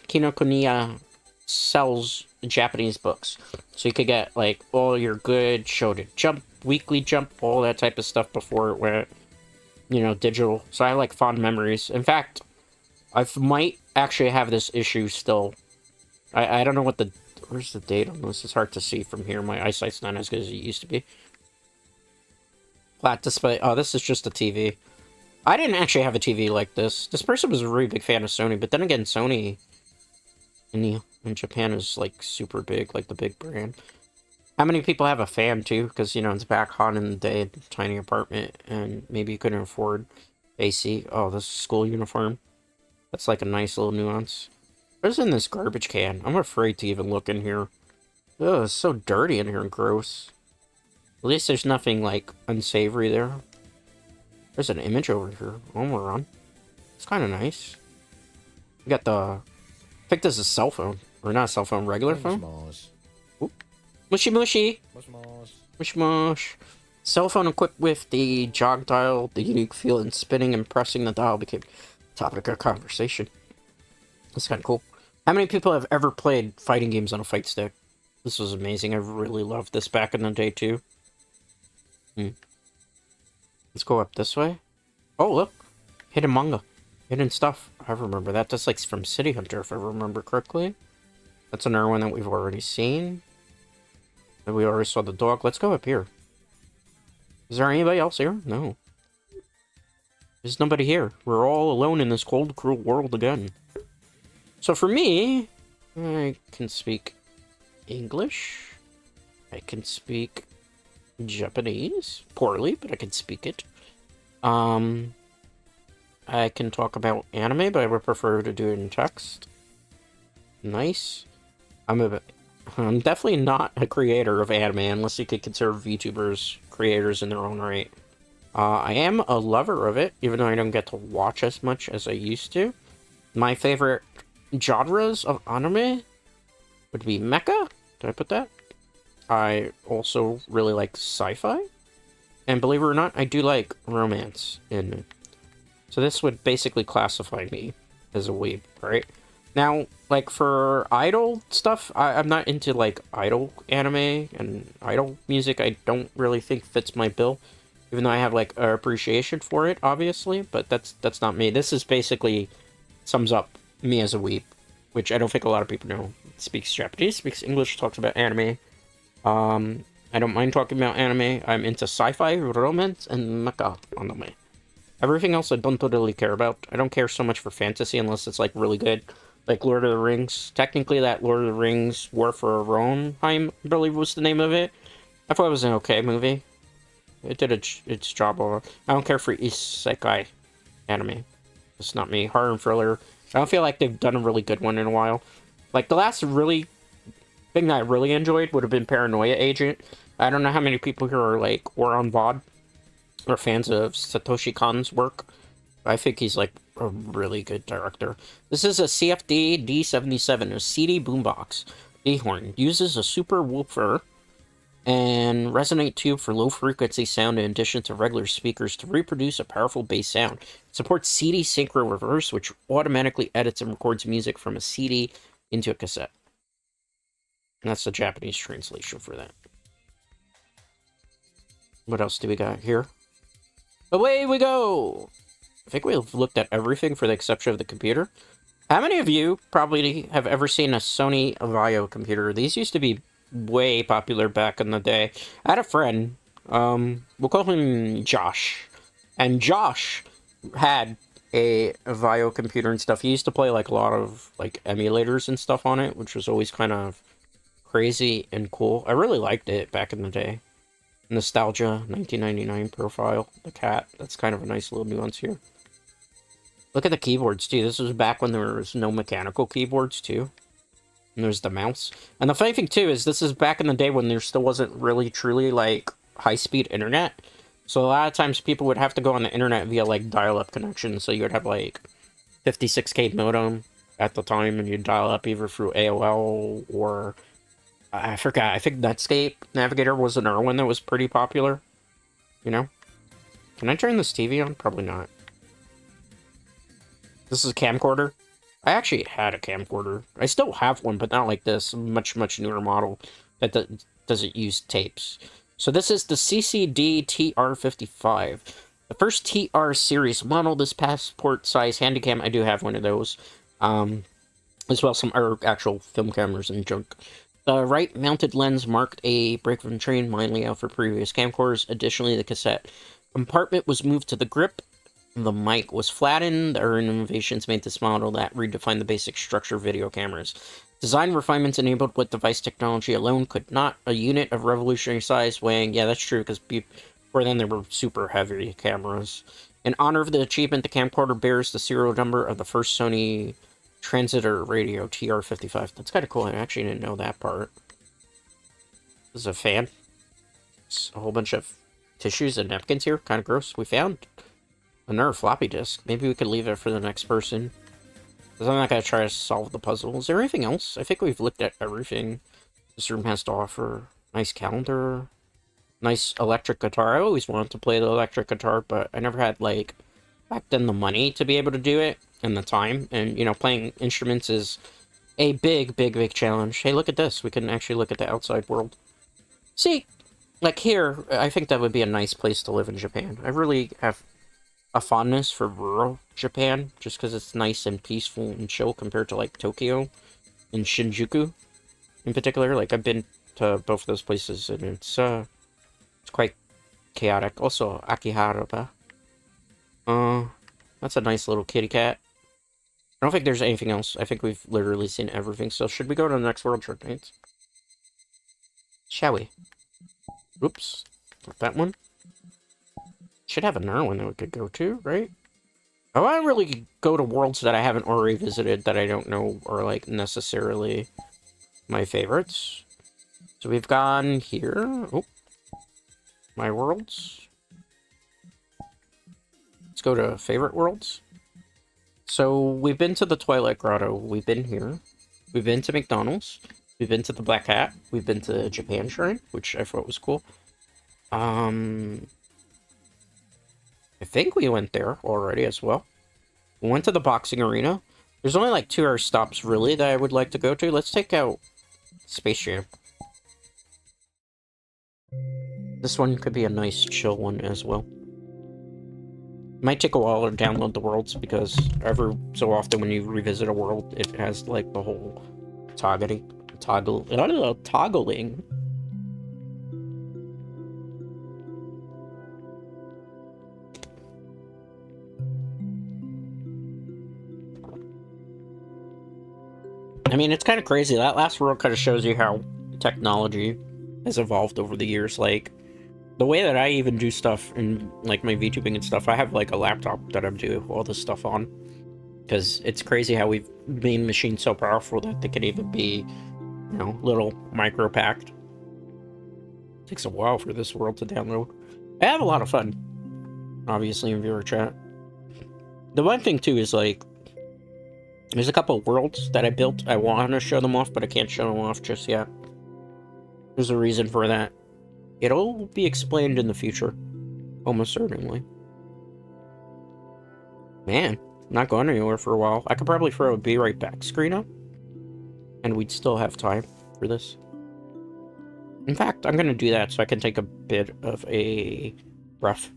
Kinokuniya sells Japanese books. So you could get, like, all your good Shonen Jump, Weekly Jump, all that type of stuff before it went, you know, digital. So I have, like, fond memories. In fact, I might actually have this issue still. I don't know what the... Where's the date on this? It's hard to see from here. My eyesight's not as good as it used to be. Flat display. Oh, this is just a TV. I didn't actually have a TV like this. This person was a really big fan of Sony, but then again, Sony in Japan is like super big, like the big brand. How many people have a fan too? Because, you know, it's back hot in the day, tiny apartment, and maybe you couldn't afford AC. Oh, this school uniform. That's like a nice little nuance. What's in this garbage can? I'm afraid to even look in here. Ugh, it's so dirty in here and gross. At least there's nothing, like, unsavory there. There's an image over here. Oh, we're on. It's kind of nice. We got the... I think this is a cell phone. Or not a cell phone, regular phone? Oop. Mushy mushy! Mush mush. Cell phone equipped with the jog dial, the unique feel in spinning and pressing the dial became topic of conversation. That's kind of cool. How many people have ever played fighting games on a fight stick? This was amazing. I really loved this back in the day, too. Let's go up this way. Oh, look. Hidden manga. Hidden stuff. I remember that. That's like from City Hunter, if I remember correctly. That's another one that we've already seen. And we already saw the dog. Let's go up here. Is there anybody else here? No. There's nobody here. We're all alone in this cold, cruel world again. So for me, I can speak English. I can speak Japanese. Poorly, but I can speak it. I can talk about anime, but I would prefer to do it in text. Nice. I'm definitely not a creator of anime, unless you could consider VTubers creators in their own right. I am a lover of it, even though I don't get to watch as much as I used to. My favorite genres of anime would be mecha. Did I put that? I also really like sci-fi. And believe it or not, I do like romance in it. So this would basically classify me as a weeb, right? Now, like, for idol stuff, I'm not into, like, idol anime and idol music. I don't really think fits my bill. Even though I have, like, an appreciation for it, obviously. But that's not me. This is basically sums up me as a weeb, which I don't think a lot of people know. Speaks Japanese, speaks English, talks about anime. I don't mind talking about anime. I'm into sci-fi, romance, and mecha anime. Everything else I don't totally care about. I don't care so much for fantasy unless it's, like, really good. Like Lord of the Rings. Technically, that Lord of the Rings War for Rohnheim, I believe was the name of it. I thought it was an okay movie. It did its job. I don't care for isekai anime. It's not me. Horror and thriller. I don't feel like they've done a really good one in a while. Like, the last really thing that I really enjoyed would have been Paranoia Agent. I don't know how many people here are, like, or on VOD or fans of Satoshi Kon's work. I think he's, like, a really good director. This is a CFD D77, a CD boombox. D-horn uses a super woofer and resonate tube for low-frequency sound in addition to regular speakers to reproduce a powerful bass sound. It supports CD synchro reverse, which automatically edits and records music from a CD into a cassette. And that's the Japanese translation for that. What else do we got here? Away we go! I think we've looked at everything for the exception of the computer. How many of you probably have ever seen a Sony Avio computer? These used to be way popular back in the day. I had a friend, we'll call him Josh. And Josh had a Avio computer and stuff. He used to play like a lot of like emulators and stuff on it, which was always kind of crazy and cool. I really liked it back in the day. Nostalgia, 1999 profile, the cat. That's kind of a nice little nuance here. Look at the keyboards, too. This was back when there was no mechanical keyboards, too. And there's the mouse. And the funny thing, too, is this is back in the day when there still wasn't really, truly, like, high-speed internet. So a lot of times people would have to go on the internet via, like, dial-up connection. So you would have, like, 56K modem at the time, and you'd dial up either through AOL or... I forgot. I think Netscape Navigator was another one that was pretty popular. You know? Can I turn this TV on? Probably not. This is a camcorder. I actually had a camcorder. I still have one, but not like this. Much, much newer model that doesn't use tapes. So this is the CCD TR55. The first TR series model. This passport size handycam. I do have one of those. As well as some other actual film cameras and junk. The right-mounted lens marked a break from train line layout for previous camcorders. Additionally, the cassette compartment was moved to the grip. The mic was flattened. Our innovations made this model that redefined the basic structure of video cameras. Design refinements enabled what device technology alone could not. A unit of revolutionary size weighing... Yeah, that's true, because before then they were super heavy cameras. In honor of the achievement, the camcorder bears the serial number of the first Sony Transitor radio, TR55. That's kind of cool. I actually didn't know that part. This is a fan. It's a whole bunch of tissues and napkins here. Kind of gross. We found another floppy disk. Maybe we could leave it for the next person. Because I'm not going to try to solve the puzzle. Is there anything else? I think we've looked at everything this room has to offer. Nice calendar. Nice electric guitar. I always wanted to play the electric guitar, but I never had, like, back then the money to be able to do it. And the time. And, you know, playing instruments is a big, big, big challenge. Hey, look at this. We can actually look at the outside world. See, like here, I think that would be a nice place to live in Japan. I really have a fondness for rural Japan, just because it's nice and peaceful and chill compared to, like, Tokyo and Shinjuku in particular. Like, I've been to both of those places, and it's quite chaotic. Also, Akihabara. That's a nice little kitty cat. I don't think there's anything else. I think we've literally seen everything. So should we go to the next world, Shortmates? Shall we? Oops. Not that one. Should have another one that we could go to, right? I want to really go to worlds that I haven't already visited that I don't know are, like, necessarily my favorites. So we've gone here. Oh. My worlds. Let's go to favorite worlds. So, we've been to the Twilight Grotto, we've been here, we've been to McDonald's, we've been to the Black Hat, we've been to Japan Shrine, which I thought was cool. I think we went there already as well. We went to the boxing arena. There's only like 2 other stops, really, that I would like to go to. Let's take out Space Jam. This one could be a nice chill one as well. Might take a while to download the worlds because every so often when you revisit a world, it has like the whole toggling. I mean, it's kind of crazy. That last world kind of shows you how technology has evolved over the years. Like, the way that I even do stuff in, like, my VTubing and stuff, I have, like, a laptop that I'm doing all this stuff on. Because it's crazy how we've made machines so powerful that they can even be, you know, little micro-packed. Takes a while for this world to download. I have a lot of fun, obviously, in viewer chat. The one thing, too, is, like, there's a couple of worlds that I built. I want to show them off, but I can't show them off just yet. There's a reason for that. It'll be explained in the future. Almost certainly. Man, not going anywhere for a while. I could probably throw a Be Right Back screen up. And we'd still have time for this. In fact, I'm going to do that so I can take a bit of a breath.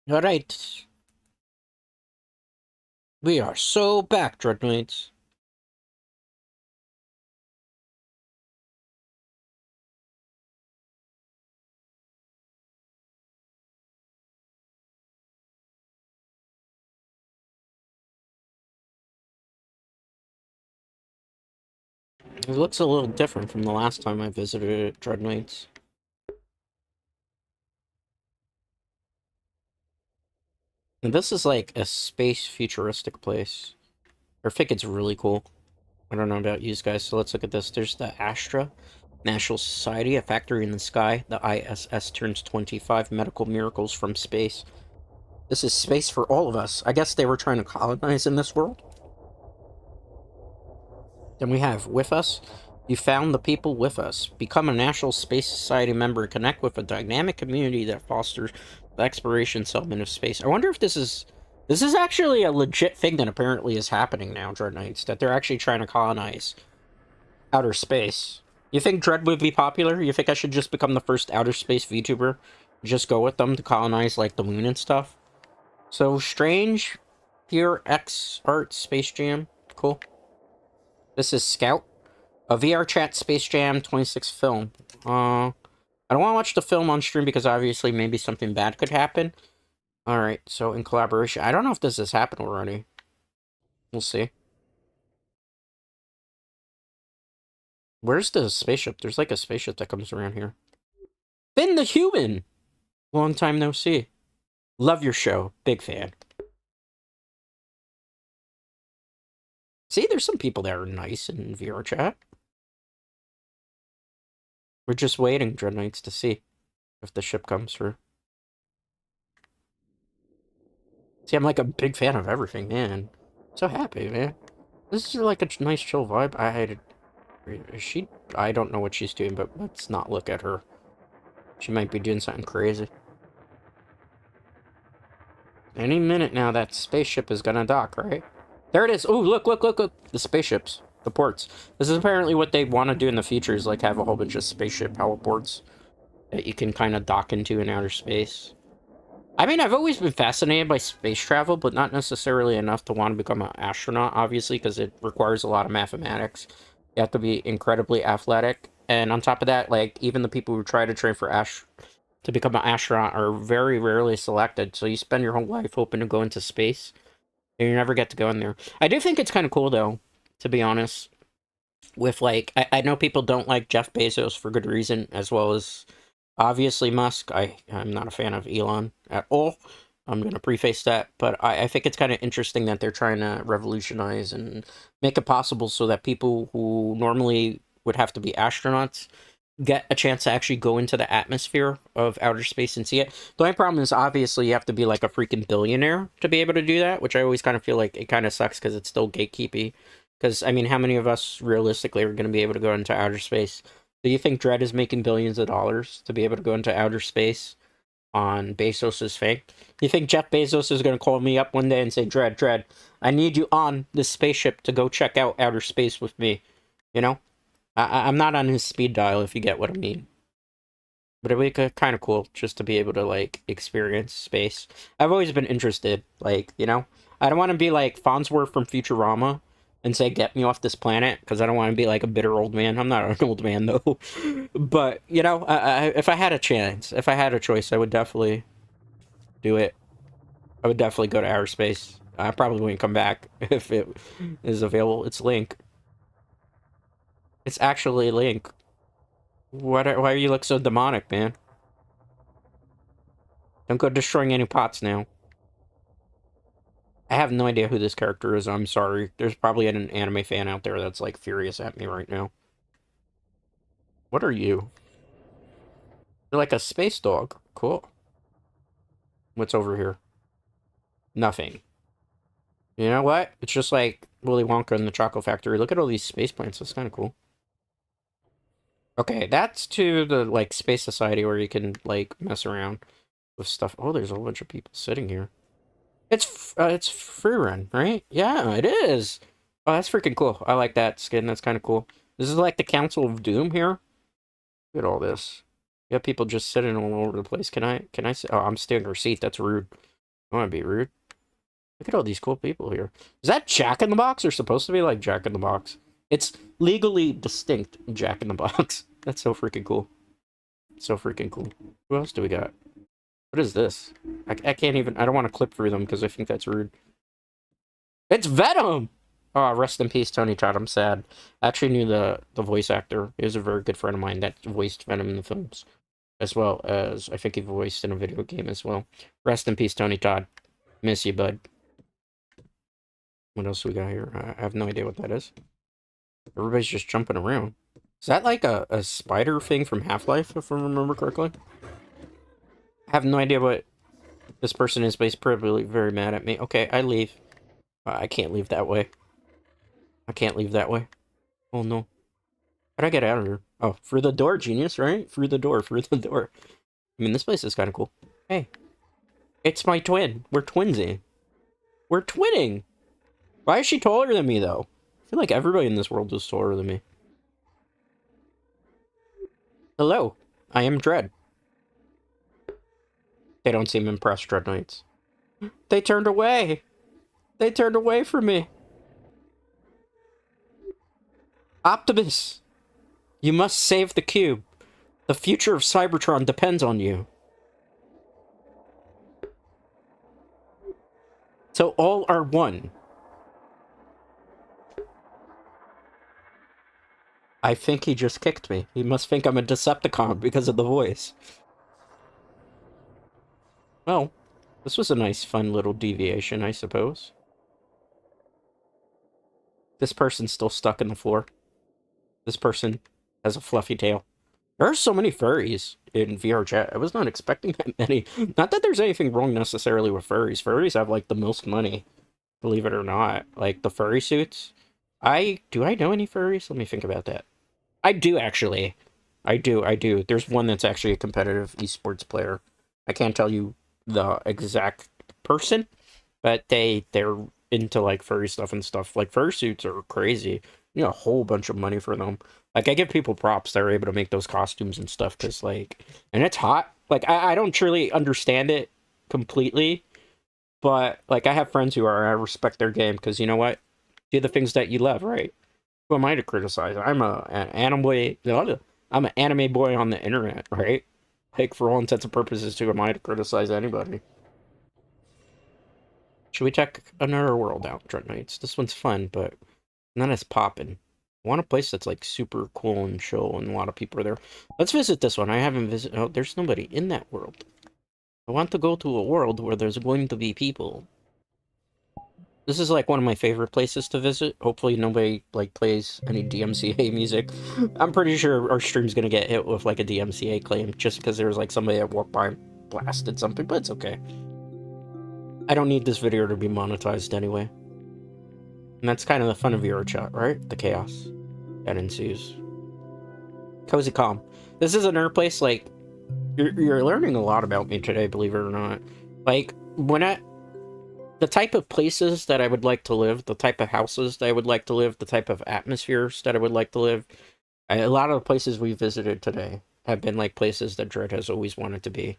Alright. We are so back, Dreadmates. It looks a little different from the last time I visited it, Dreadmates. And this is like a space futuristic place. I think it's really cool. I don't know about you guys, so let's look at this. There's the Astra, National Society, a factory in the sky. The ISS turns 25 medical miracles from space. This is space for all of us. I guess they were trying to colonize in this world. Then we have with us You found the people with us. Become a National Space Society member and connect with a dynamic community that fosters the exploration settlement of space. I wonder if this is actually a legit thing that apparently is happening now, Dread Knights, that they're actually trying to colonize outer space. You think Dread would be popular? You think I should just become the first outer space VTuber? Just go with them to colonize like the moon and stuff? So Strange, Pure X Art Space Jam. Cool. This is Scout. A VR chat Space Jam 26 film. I don't want to watch the film on stream because obviously maybe something bad could happen. Alright, so in collaboration. I don't know if this has happened already. We'll see. Where's the spaceship? There's like a spaceship that comes around here. Finn the Human! Long time no see. Love your show. Big fan. See, there's some people that are nice in VR chat. We're just waiting, Dread Knights, to see if the ship comes through. See, I'm like a big fan of everything, man. So happy, man. This is like a nice chill vibe. I don't know what she's doing, but let's not look at her. She might be doing something crazy. Any minute now, that spaceship is gonna dock, right? There it is. Oh, look, look, look, look. The spaceships. The ports. This is apparently what they want to do in the future, is like have a whole bunch of spaceship heliports that you can kind of dock into in outer space. I mean, I've always been fascinated by space travel, but not necessarily enough to want to become an astronaut, obviously, because it requires a lot of mathematics. You have to be incredibly athletic. And on top of that, like, even the people who try to train for to become an astronaut are very rarely selected. So you spend your whole life hoping to go into space, and you never get to go in there. I do think it's kind of cool, though, to be honest. With, like, I know people don't like Jeff Bezos for good reason, as well as obviously Musk. I'm not a fan of Elon at all. I'm going to preface that, but I think it's kind of interesting that they're trying to revolutionize and make it possible so that people who normally would have to be astronauts get a chance to actually go into the atmosphere of outer space and see it. The only problem is obviously you have to be like a freaking billionaire to be able to do that, which I always kind of feel like it kind of sucks because it's still gatekeepy. Because, I mean, how many of us realistically are going to be able to go into outer space? Do you think Dredd is making billions of dollars to be able to go into outer space on Bezos' thing? Do you think Jeff Bezos is going to call me up one day and say, Dredd, I need you on this spaceship to go check out outer space with me? You know? I'm not on his speed dial, if you get what I mean. But it would be kind of cool just to be able to, like, experience space. I've always been interested, like, you know? I don't want to be like Farnsworth from Futurama and say, get me off this planet, because I don't want to be like a bitter old man. I'm not an old man, though. But, you know, if I had a chance, if I had a choice, I would definitely do it. I would definitely go to outer space. I probably wouldn't come back if it is available. It's Link. It's actually Link. Why do you look so demonic, man? Don't go destroying any pots now. I have no idea who this character is. I'm sorry. There's probably an anime fan out there that's, like, furious at me right now. What are you? You're like a space dog. Cool. What's over here? Nothing. You know what? It's just like Willy Wonka in the Chocolate Factory. Look at all these space plants. That's kind of cool. Okay, that's to the, like, Space Society where you can, like, mess around with stuff. Oh, there's a whole bunch of people sitting here. It's free run, right? Yeah, it is. Oh, that's freaking cool. I like that skin. That's kind of cool. This is like the Council of Doom here. Look at all this. You have people just sitting all over the place. Can I sit? Oh, I'm stealing her seat. That's rude. I want to be rude. Look at all these cool people here. Is that Jack in the Box? Or supposed to be like Jack in the Box? It's legally distinct Jack in the Box. That's so freaking cool. So freaking cool. Who else do we got? What is this? I can't even... I don't want to clip through them because I think that's rude. It's Venom! Oh, rest in peace, Tony Todd. I'm sad. I actually knew the voice actor. He was a very good friend of mine that voiced Venom in the films. As well as, I think he voiced in a video game as well. Rest in peace, Tony Todd. Miss you, bud. What else we got here? I have no idea what that is. Everybody's just jumping around. Is that like a spider thing from Half-Life, if I remember correctly? I have no idea what this person is, but he's probably very mad at me. Okay, I leave. I can't leave that way. I can't leave that way. Oh, no. How'd I get out of here? Oh, through the door, genius, right? Through the door, through the door. I mean, this place is kind of cool. Hey, it's my twin. We're twinsy. We're twinning. Why is she taller than me, though? I feel like everybody in this world is taller than me. Hello, I am Dread. They don't seem impressed, Dread Knights. They turned away. They turned away from me. Optimus, you must save the cube. The future of Cybertron depends on you. So all are one. I think he just kicked me. He must think I'm a Decepticon because of the voice. Well, this was a nice, fun little deviation, I suppose. This person's still stuck in the floor. This person has a fluffy tail. There are so many furries in VR chat. I was not expecting that many. Not that there's anything wrong necessarily with furries. Furries have, like, the most money, believe it or not. Like, the furry suits. Do I know any furries? Let me think about that. I do, actually. I do. There's one that's actually a competitive esports player. I can't tell you the exact person, but they're into, like, furry stuff and stuff. Like, fursuits are crazy. You know, a whole bunch of money for them. Like, I give people props. They're able to make those costumes and stuff, because, like, and it's hot. Like, I don't truly understand it completely, but, like, I have friends who are, I respect their game, because, you know what? Do the things that you love, right? Who am I to criticize? An anime boy on the internet, right? Like, for all intents and purposes, who am I to criticize anybody? Should we check another world out, Dread Knights? This one's fun, but not as poppin'. I want a place that's, like, super cool and chill, and a lot of people are there. Let's visit this one. I haven't visited. Oh, there's nobody in that world. I want to go to a world where there's going to be people. This is, like, one of my favorite places to visit. Hopefully nobody, like, plays any DMCA music. I'm pretty sure our stream's gonna get hit with, like, a DMCA claim just because there was, like, somebody that walked by and blasted something, but it's okay. I don't need this video to be monetized anyway. And that's kind of the fun of VR chat, right? The chaos that ensues. Cozy Calm. This is another place, like, you're learning a lot about me today, believe it or not. Like, the type of places that I would like to live, the type of houses that I would like to live, the type of atmospheres that I would like to live. A lot of the places we visited today have been, like, places that Dread has always wanted to be.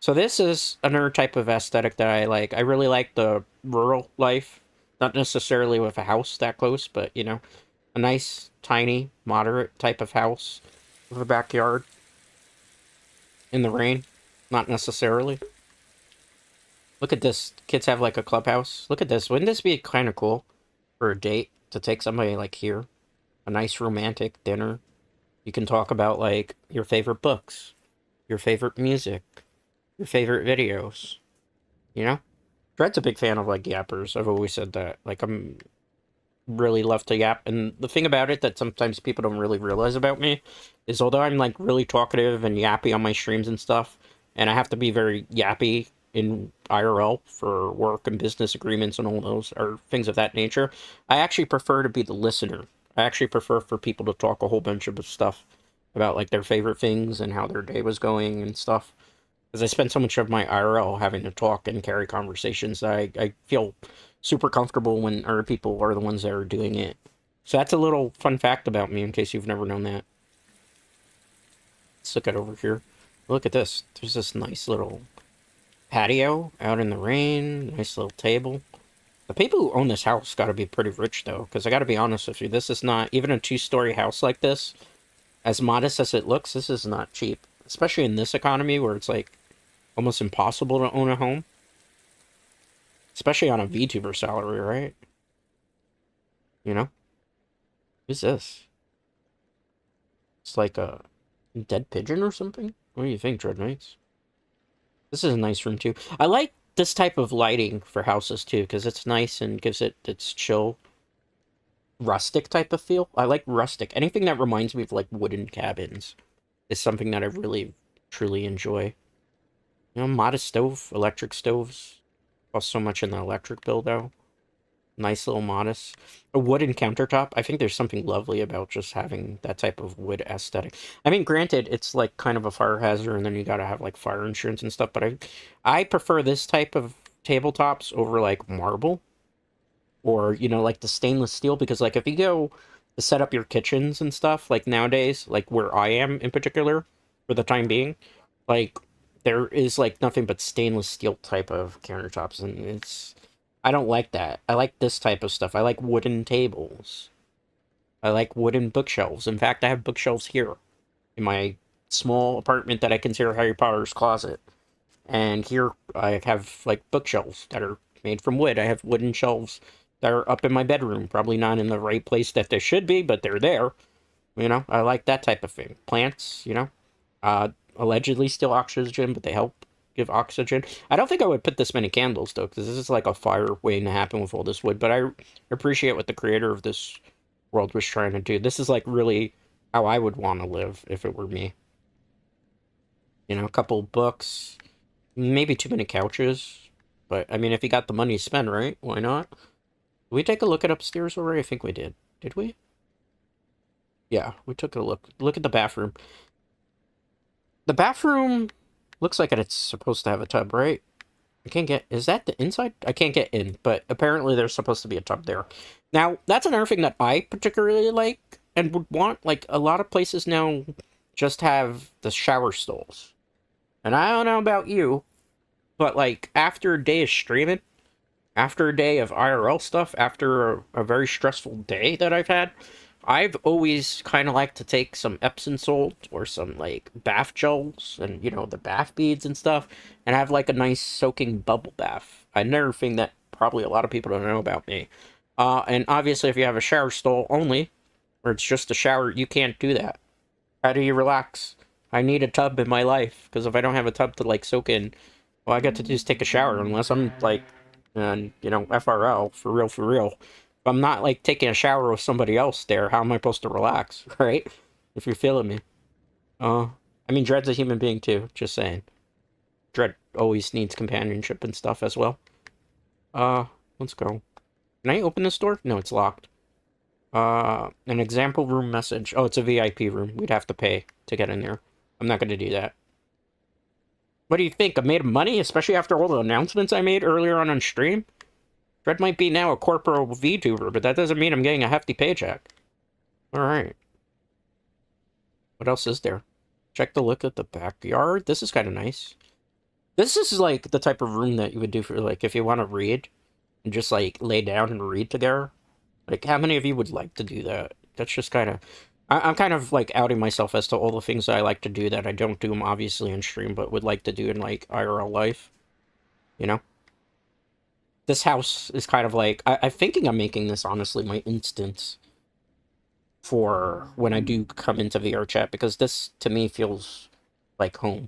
So this is another type of aesthetic that I like. I really like the rural life. Not necessarily with a house that close, but, you know, a nice, tiny, moderate type of house with a backyard. In the rain. Not necessarily. Look at this. Kids have, like, a clubhouse. Look at this. Wouldn't this be kind of cool for a date to take somebody, like, here? A nice romantic dinner. You can talk about, like, your favorite books, your favorite music, your favorite videos. You know? Dread's a big fan of, like, yappers. I've always said that. Like, I'm really love to yap. And the thing about it that sometimes people don't really realize about me is, although I'm, like, really talkative and yappy on my streams and stuff, and I have to be very yappy in IRL for work and business agreements and all those, or things of that nature, I actually prefer to be the listener. I actually prefer for people to talk a whole bunch of stuff about, like, their favorite things and how their day was going and stuff. Because I spend so much of my IRL having to talk and carry conversations that I feel super comfortable when other people are the ones that are doing it. So that's a little fun fact about me in case you've never known that. Let's look at over here. Look at this. There's this nice little patio out in the rain. Nice little table. The people who own this house got to be pretty rich, though, because I got to be honest with you, this is not, even a 2-story house like this, as modest as it looks, this is not cheap. Especially in this economy where it's, like, almost impossible to own a home. Especially on a VTuber salary, right? You know? Who's this? It's like a dead pigeon or something? What do you think, Dread Knights? This is a nice room, too. I like this type of lighting for houses, too, because it's nice and gives it its chill, rustic type of feel. I like rustic. Anything that reminds me of, like, wooden cabins is something that I really, truly enjoy. You know, modest stove, electric stoves. Cost so much in the electric bill, though. nice little modest. A wooden countertop. I think there's something lovely about just having that type of wood aesthetic. I mean, granted, it's like kind of a fire hazard, and then you gotta have like fire insurance and stuff. But I prefer this type of tabletops over like marble or like the stainless steel, because like if you go to set up your kitchens and stuff like nowadays, like where I am in particular, for the time being, like there is like nothing but stainless steel type of countertops, and I don't like that. I like this type of stuff. I like wooden tables. I like wooden bookshelves. In fact, I have bookshelves here in my small apartment that I consider Harry Potter's closet. And here I have like bookshelves that are made from wood. I have wooden shelves that are up in my bedroom. Probably not in the right place that they should be, but they're there. I like that type of thing. Plants, allegedly steal oxygen, but they help give oxygen. I don't think I would put this many candles though, because this is like a fire waiting to happen with all this wood. But I appreciate what the creator of this world was trying to do. This is like really how I would want to live if it were me. A couple books, maybe too many couches. But I mean, if you got the money to spend, right? Why not? Did we take a look at upstairs already? I think we did. Did we? Yeah, we took a look. Look at the bathroom. The bathroom looks like it's supposed to have a tub, right? I can't get... Is that the inside? I can't get in, but apparently there's supposed to be a tub there. Now, that's another thing that I particularly like and would want. Like, a lot of places now just have the shower stalls. And I don't know about you, but, like, after a day of streaming, after a day of IRL stuff, after a very stressful day that I've had, I've always kind of liked to take some Epsom salt or some like bath gels and the bath beads and stuff, and have like a nice soaking bubble bath. Another thing that probably a lot of people don't know about me. And obviously, if you have a shower stall only, or it's just a shower, you can't do that. How do you relax? I need a tub in my life, because if I don't have a tub to like soak in, well, I get to just take a shower unless I'm like, FRL for real, for real. If I'm not like taking a shower with somebody else there, how am I supposed to relax, right? If you're feeling me. I mean, Dread's a human being too, just saying. Dread always needs companionship and stuff as well. Let's go. Can I open this door? No, it's locked. An example room message. Oh, it's a VIP room. We'd have to pay to get in there. I'm not gonna do that. What do you think? I made money, especially after all the announcements I made earlier on stream? Dread might be now a corporal VTuber, but that doesn't mean I'm getting a hefty paycheck. Alright. What else is there? Check the look at the backyard. This is kind of nice. This is like the type of room that you would do for like if you want to read and just like lay down and read together. Like how many of you would like to do that? That's just kind of... I'm kind of like outing myself as to all the things that I like to do that I don't do them obviously in stream, but would like to do in like IRL life. This house is kind of like... I'm thinking I'm making this, honestly, my instance for when I do come into VR chat, because this, to me, feels like home.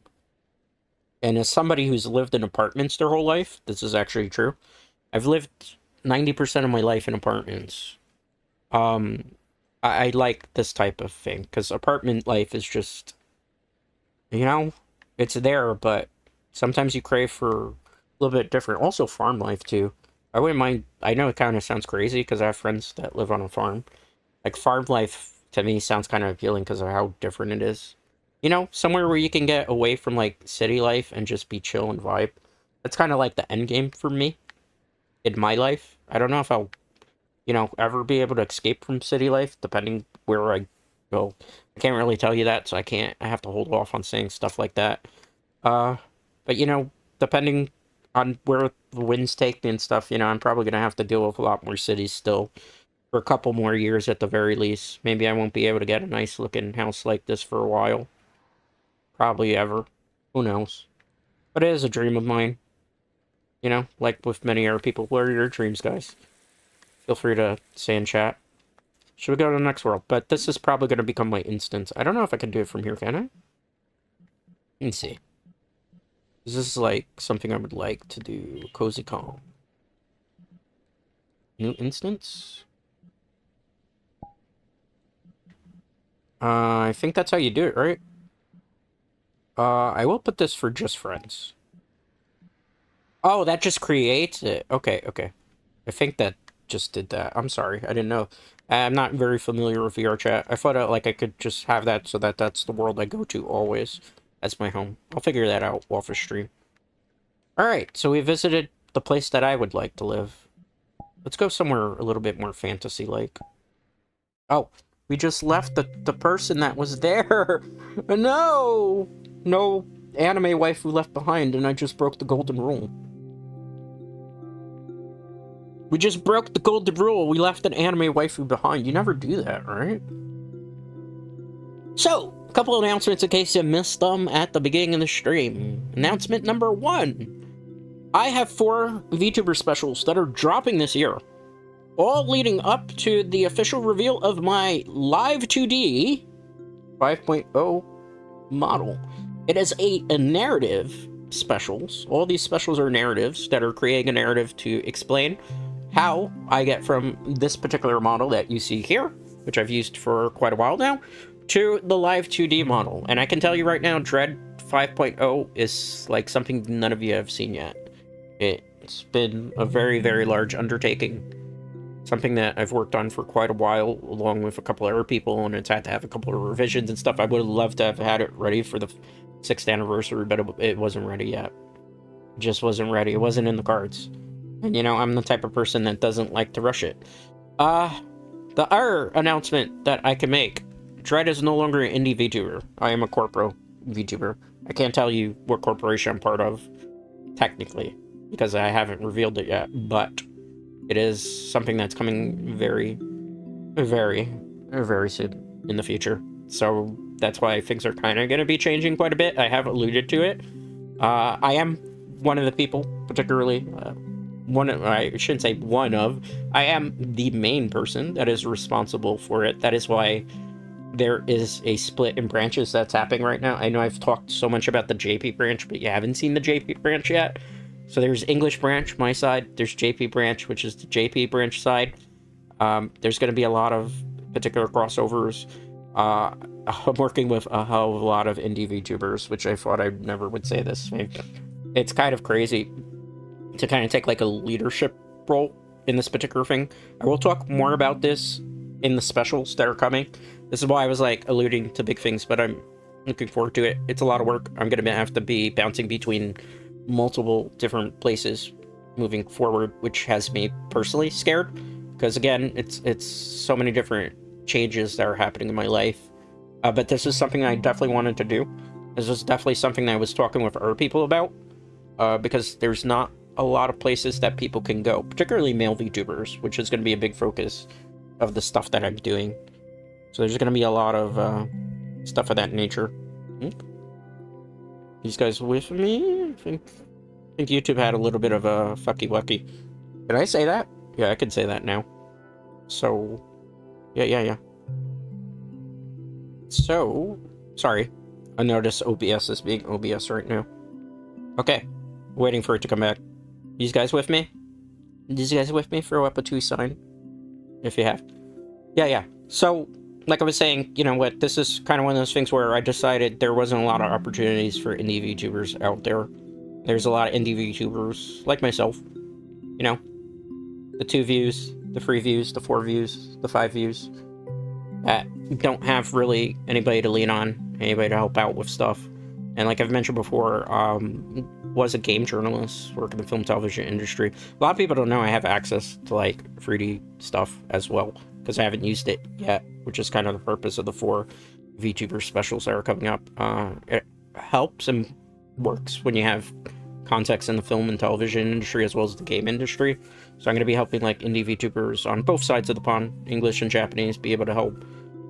And as somebody who's lived in apartments their whole life, this is actually true. I've lived 90% of my life in apartments. I like this type of thing, because apartment life is just... it's there, but sometimes you crave for a little bit different. Also, farm life, too. I wouldn't mind... I know it kind of sounds crazy, because I have friends that live on a farm. Like, farm life, to me, sounds kind of appealing because of how different it is. Somewhere where you can get away from, like, city life and just be chill and vibe. That's kind of like the end game for me in my life. I don't know if I'll, ever be able to escape from city life, depending where I go. I can't really tell you that, so I have to hold off on saying stuff like that. But, depending on where the winds take me and stuff, I'm probably going to have to deal with a lot more cities still. For a couple more years at the very least. Maybe I won't be able to get a nice looking house like this for a while. Probably ever. Who knows? But it is a dream of mine. Like with many other people. What are your dreams, guys? Feel free to say in chat. Should we go to the next world? But this is probably going to become my instance. I don't know if I can do it from here, can I? Let me see. This is like something I would like to do. Cozy Calm. New instance? I think that's how you do it, right? I will put this for just friends. Oh, that just creates it. Okay, okay. I think that just did that. I'm sorry. I didn't know. I'm not very familiar with VR chat. I thought like I could just have that so that that's the world I go to always as my home. I'll figure that out off the stream. Alright, so we visited the place that I would like to live. Let's go somewhere a little bit more fantasy-like. Oh, we just left the person that was there. No! No anime waifu left behind, and I just broke the golden rule. We just broke the golden rule. We left an anime waifu behind. You never do that, right? So, a couple of announcements in case you missed them at the beginning of the stream. Announcement number 1. I have 4 VTuber specials that are dropping this year. All leading up to the official reveal of my Live 2D 5.0 model. It is a narrative specials. All these specials are narratives that are creating a narrative to explain how I get from this particular model that you see here, which I've used for quite a while now, to the Live 2D model. And I can tell you right now, Dread 5.0 is like something none of you have seen yet. It's been a very, very large undertaking. Something that I've worked on for quite a while, along with a couple other people, and it's had to have a couple of revisions and stuff. I would have loved to have had it ready for the 6th anniversary, but it wasn't ready yet. It just wasn't ready. It wasn't in the cards. And, you know, I'm the type of person that doesn't like to rush it. The other announcement that I can make, Dread is no longer an indie VTuber. I am a corpo VTuber. I can't tell you what corporation I'm part of, technically, because I haven't revealed it yet, but it is something that's coming very, very, very soon in the future. So that's why things are kind of going to be changing quite a bit. I have alluded to it. I am one of the people, particularly, I shouldn't say one of, I am the main person that is responsible for it. That is why there is a split in branches that's happening right now. I know I've talked so much about the JP branch, but you haven't seen the JP branch yet. So there's English branch, my side. There's JP branch, which is the JP branch side. There's going to be a lot of particular crossovers. I'm working with a hell of a lot of indie VTubers, which I thought I never would say this. It's kind of crazy to kind of take like a leadership role in this particular thing. I will talk more about this in the specials that are coming. This is why I was like alluding to big things, but I'm looking forward to it. It's a lot of work. I'm going to have to be bouncing between multiple different places moving forward, which has me personally scared, because again, it's so many different changes that are happening in my life. But this is something I definitely wanted to do. This is definitely something that I was talking with other people about, because there's not a lot of places that people can go, particularly male VTubers, which is going to be a big focus of the stuff that I'm doing. So there's going to be a lot of stuff of that nature. These guys with me? I think YouTube had a little bit of a fucky-wucky. Did I say that? Yeah, I can say that now. So, yeah. So, sorry. I notice OBS is being OBS right now. Okay, waiting for it to come back. These guys with me? These guys with me? Throw up a 2 sign. If you have. Yeah. So, like I was saying, you know what, this is kind of one of those things where I decided there wasn't a lot of opportunities for indie VTubers out there. There's a lot of indie VTubers, like myself, you know, the 2 views, the 3 views, the 4 views, the 5 views, that don't have really anybody to lean on, anybody to help out with stuff. And like I've mentioned before, was a game journalist, work in the film television industry. A lot of people don't know I have access to like 3D stuff as well, because I haven't used it yet, which is kind of the purpose of the 4 VTuber specials that are coming up. It helps and works when you have context in the film and television industry as well as the game industry. So I'm going to be helping like indie VTubers on both sides of the pond, English and Japanese, be able to help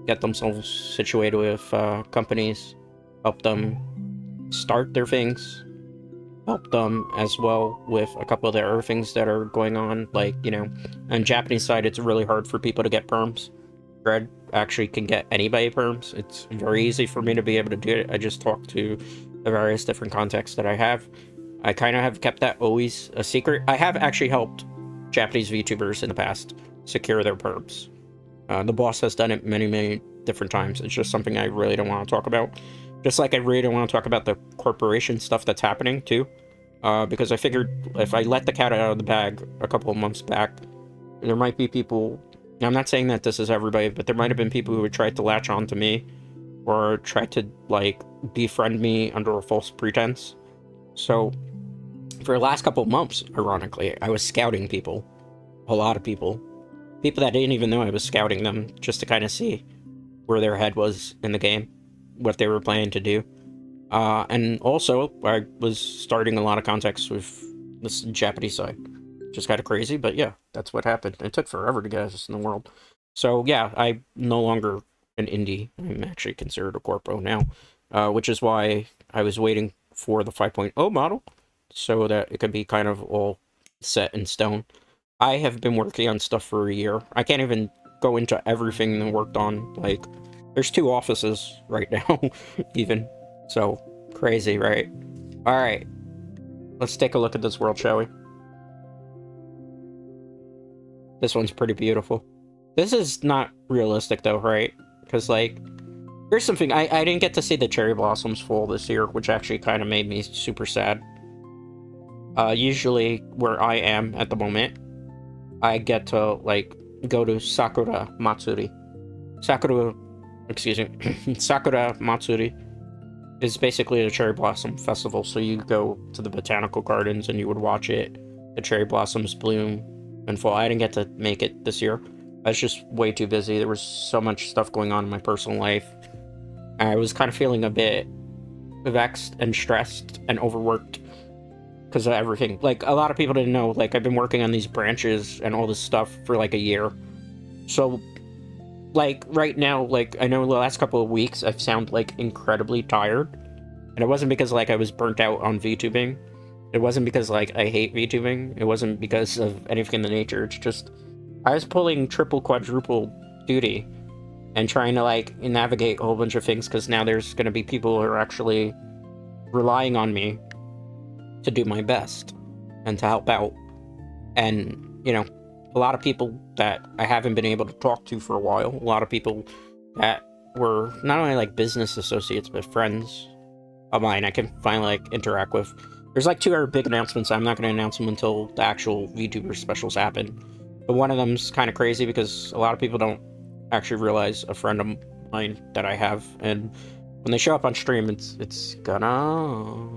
get themselves situated with companies, help them start their things, help them as well with a couple of the other things that are going on, like, you know, on Japanese side, it's really hard for people to get perms. Dread actually can get anybody perms. It's very easy for me to be able to do it. I just talk to the various different contacts that I have. I kind of have kept that always a secret. I have actually helped Japanese VTubers in the past secure their perms. The boss has done it many different times. It's just something I really don't want to talk about. Just like I really don't want to talk about the corporation stuff that's happening, too. Because I figured if I let the cat out of the bag a couple of months back, There might be people, I'm not saying that this is everybody, but there might have been people who would try to latch on to me or try to, like, befriend me under a false pretense. So, for the last couple of months, ironically, I was scouting people. A lot of people. People that didn't even know I was scouting them, just to kind of see where their head was in the game, what they were planning to do. And also, I was starting a lot of contacts with this Japanese side. Just kind of crazy, but yeah, that's what happened. It took forever to get us in the world. So yeah, I'm no longer an indie. I'm actually considered a corpo now, which is why I was waiting for the 5.0 model, so that it could be kind of all set in stone. I have been working on stuff for a year. I can't even go into everything I worked on. Like, there's 2 offices right now, even. So, crazy, right? Alright, let's take a look at this world, shall we? This one's pretty beautiful. This is not realistic, though, right? Because, like, here's something. I didn't get to see the cherry blossoms fall this year, which actually kind of made me super sad. Usually, where I am at the moment, I get to, like, go to Sakura Matsuri. Sakura Matsuri is basically a cherry blossom festival. So you go to the botanical gardens and you would watch it. The cherry blossoms bloom and fall. I didn't get to make it this year. I was just way too busy. There was so much stuff going on in my personal life. I was kind of feeling a bit vexed and stressed and overworked because of everything. Like, a lot of people didn't know, like, I've been working on these branches and all this stuff for like a year. So, like, right now, like, I know the last couple of weeks I've sound like incredibly tired. And it wasn't because, like, I was burnt out on VTubing. It wasn't because, like, I hate VTubing. It wasn't because of anything in the nature. It's just, I was pulling triple, quadruple duty and trying to, like, navigate a whole bunch of things, because now there's going to be people who are actually relying on me to do my best and to help out. And, you know, a lot of people that I haven't been able to talk to for a while, a lot of people that were not only, like, business associates, but friends of mine I can finally, like, interact with. There's, like, 2 other big announcements. I'm not going to announce them until the actual VTuber specials happen. But one of them's kind of crazy because a lot of people don't actually realize a friend of mine that I have. And when they show up on stream, it's gonna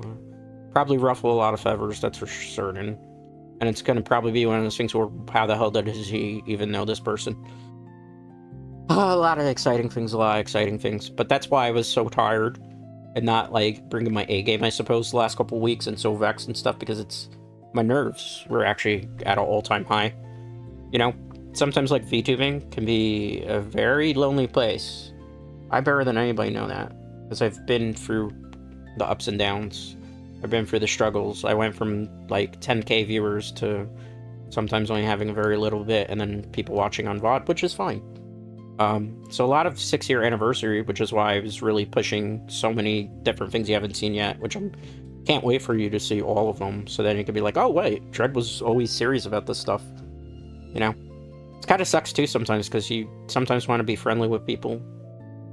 probably ruffle a lot of feathers, that's for certain. And it's gonna probably be one of those things where, how the hell does he even know this person? A lot of exciting things. But that's why I was so tired and not, like, bringing my A game, I suppose, the last couple weeks, and so vexed and stuff, because my nerves were actually at an all-time high. You know, sometimes, like, VTubing can be a very lonely place. I better than anybody know that, because I've been through the ups and downs. I've been through the struggles. I went from, like, 10k viewers to sometimes only having a very little bit, and then people watching on VOD, which is fine. So a lot of 6-year anniversary, which is why I was really pushing so many different things you haven't seen yet, which can't wait for you to see all of them, so then you can be like, oh wait, Dread was always serious about this stuff. You know? It kind of sucks too sometimes, because you sometimes want to be friendly with people.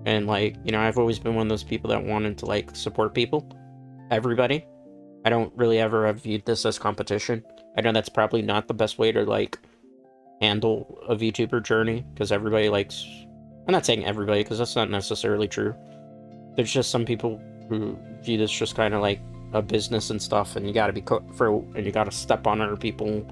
And, like, you know, I've always been one of those people that wanted to, like, support people. Everybody. I don't really ever have viewed this as competition. I know that's probably not the best way to, like, handle a VTuber journey, because everybody likes... I'm not saying everybody, because that's not necessarily true. There's just some people who view this just kind of like a business and stuff, and you gotta be cutthroat, and you gotta step on other people.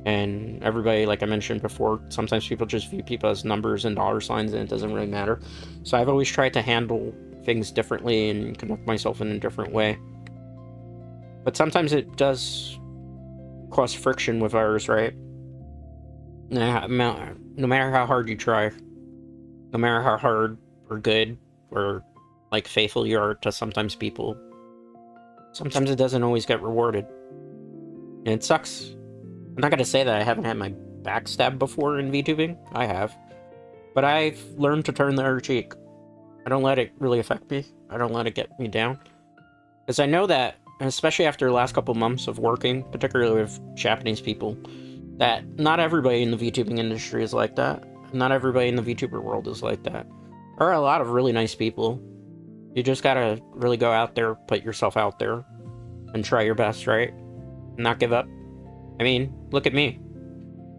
And everybody, like I mentioned before, sometimes people just view people as numbers and dollar signs, and it doesn't really matter. So I've always tried to handle things differently and conduct myself in a different way. But sometimes it does cause friction with others, right? No matter how hard you try, no matter how hard or good or, like, faithful you are to sometimes people, sometimes it doesn't always get rewarded. And it sucks. I'm not gonna say that I haven't had my back stabbed before in VTubing. I have. But I've learned to turn the other cheek. I don't let it really affect me. I don't let it get me down. Because I know that, especially after the last couple months of working, particularly with Japanese people, that not everybody in the VTubing industry is like that. Not everybody in the VTuber world is like that. There are a lot of really nice people. You just gotta really go out there, put yourself out there, and try your best, right? And not give up. I mean, look at me.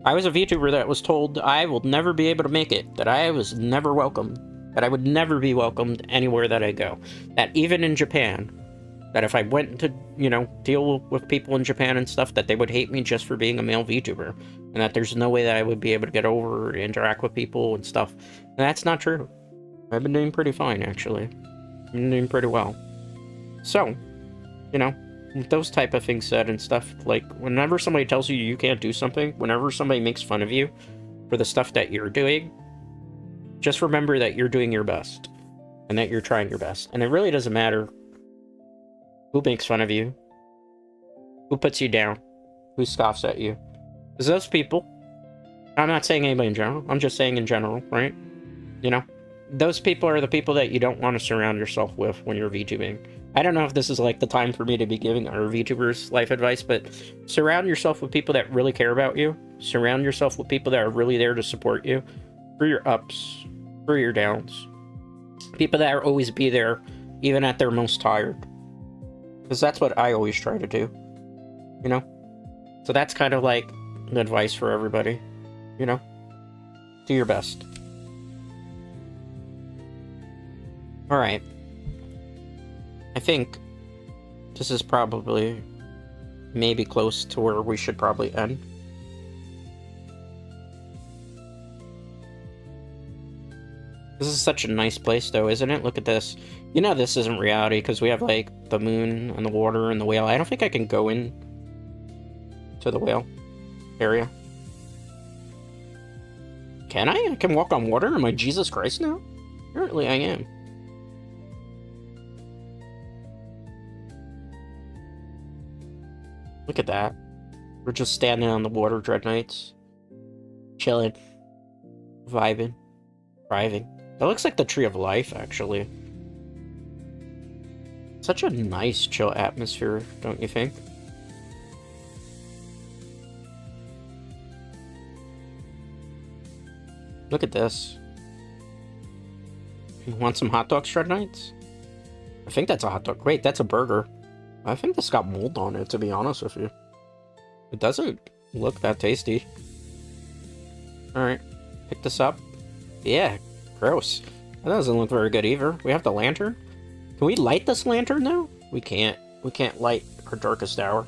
I was a VTuber that was told I will never be able to make it, that I was never welcome, that I would never be welcomed anywhere that I go. That even in Japan, that if I went to, deal with people in Japan and stuff, that they would hate me just for being a male VTuber. And that there's no way that I would be able to get over or interact with people and stuff. And that's not true. I've been doing pretty fine, actually. I've been doing pretty well. So, with those type of things said and stuff, like, whenever somebody tells you you can't do something, whenever somebody makes fun of you for the stuff that you're doing, just remember that you're doing your best. And that you're trying your best. And it really doesn't matter who makes fun of you, who puts you down, who scoffs at you. Because those people, I'm not saying anybody in general, I'm just saying in general, right? Those people are the people that you don't want to surround yourself with when you're VTubing. I don't know if this is like the time for me to be giving our VTubers life advice, but surround yourself with people that really care about you. Surround yourself with people that are really there to support you through your ups, through your downs. People that are always be there, even at their most tired. Because that's what I always try to do. So that's kind of like an advice for everybody. Do your best. Alright. I think this is probably maybe close to where we should probably end. This is such a nice place though, isn't it? Look at this. This isn't reality because we have like the moon and the water and the whale. I don't think I can go in to the whale area. Can I? I can walk on water? Am I Jesus Christ now? Apparently I am. Look at that. We're just standing on the water, Dread Knights. Chilling. Vibing. Thriving. That looks like the Tree of Life, actually. Such a nice, chill atmosphere, don't you think? Look at this. You want some hot dogs, Dread Knights? I think that's a hot dog. Wait, that's a burger. I think this got mold on it, to be honest with you. It doesn't look that tasty. Alright, pick this up. Yeah, gross. That doesn't look very good either. We have the lantern. Can we light this lantern now? We can't. We can't light our darkest hour.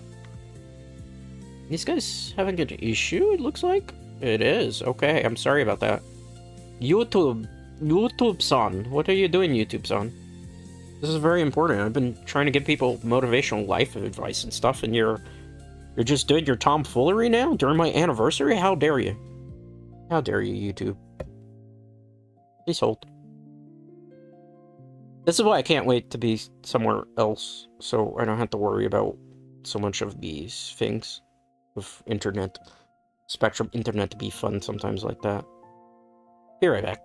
These guys having an issue, it looks like? It is. Okay, I'm sorry about that. YouTube-san. What are you doing, YouTube-san? This is very important. I've been trying to give people motivational life advice and stuff, and you're just doing your tomfoolery now during my anniversary? How dare you? How dare you, YouTube? Please hold. This is why I can't wait to be somewhere else, so I don't have to worry about so much of these things with internet. Spectrum internet to be fun sometimes like that. Be right back.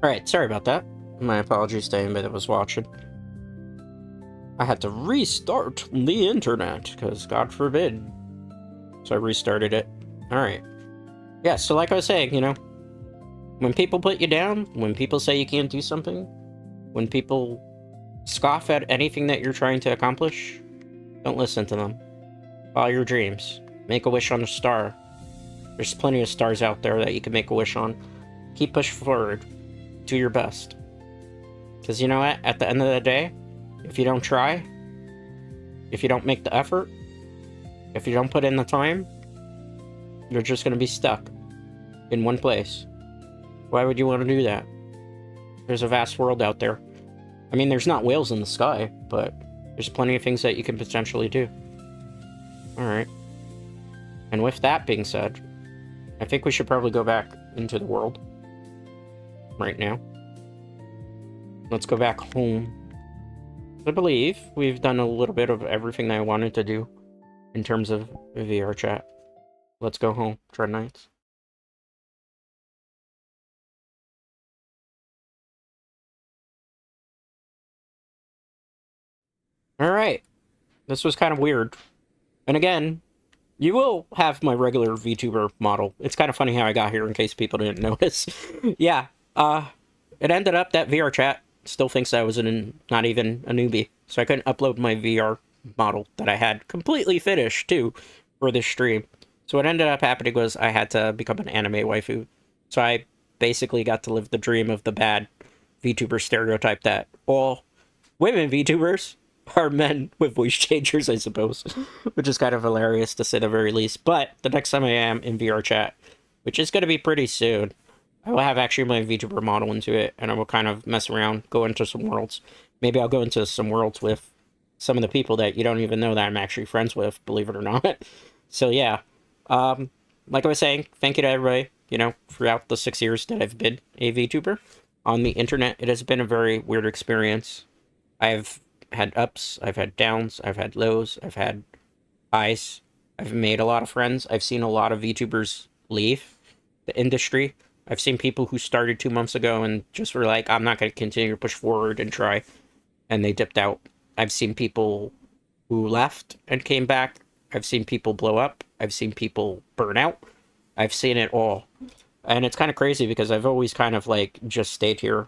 Alright, sorry about that. My apologies to anybody that was watching. I had to restart the internet, because God forbid. So I restarted it. Alright. Yeah, so like I was saying, when people put you down, when people say you can't do something, when people scoff at anything that you're trying to accomplish, don't listen to them. Follow your dreams. Make a wish on a star. There's plenty of stars out there that you can make a wish on. Keep pushing forward. Do your best. Because you know what? At the end of the day, if you don't try, if you don't make the effort, if you don't put in the time, you're just going to be stuck in one place. Why would you want to do that? There's a vast world out there. I mean, there's not whales in the sky, but there's plenty of things that you can potentially do. Alright. And with that being said, I think we should probably go back into the world. Right now. Let's go back home. I believe we've done a little bit of everything that I wanted to do in terms of VR chat. Let's go home, Dread Knights. All right, this was kind of weird. And again, you will have my regular VTuber model. It's kind of funny how I got here in case people didn't notice. Yeah, it ended up that VR chat still thinks I was not even a newbie, so I couldn't upload my VR model that I had completely finished too for this stream. So what ended up happening was I had to become an anime waifu. So I basically got to live the dream of the bad VTuber stereotype that all women VTubers are men with voice changers, I suppose, which is kind of hilarious to say the very least. But the next time I am in VR chat, which is going to be pretty soon, I will have actually my VTuber model into it, and I will kind of mess around, go into some worlds. Maybe I'll go into some worlds with some of the people that you don't even know that I'm actually friends with, believe it or not. So yeah, like I was saying, thank you to everybody, throughout the 6 years that I've been a VTuber on the internet. It has been a very weird experience. I've had ups, I've had downs, I've had lows, I've had highs. I've made a lot of friends. I've seen a lot of VTubers leave the industry. I've seen people who started 2 months ago and just were like, I'm not going to continue to push forward and try, and they dipped out. I've seen people who left and came back. I've seen people blow up. I've seen people burn out. I've seen it all. And it's kind of crazy because I've always kind of like just stayed here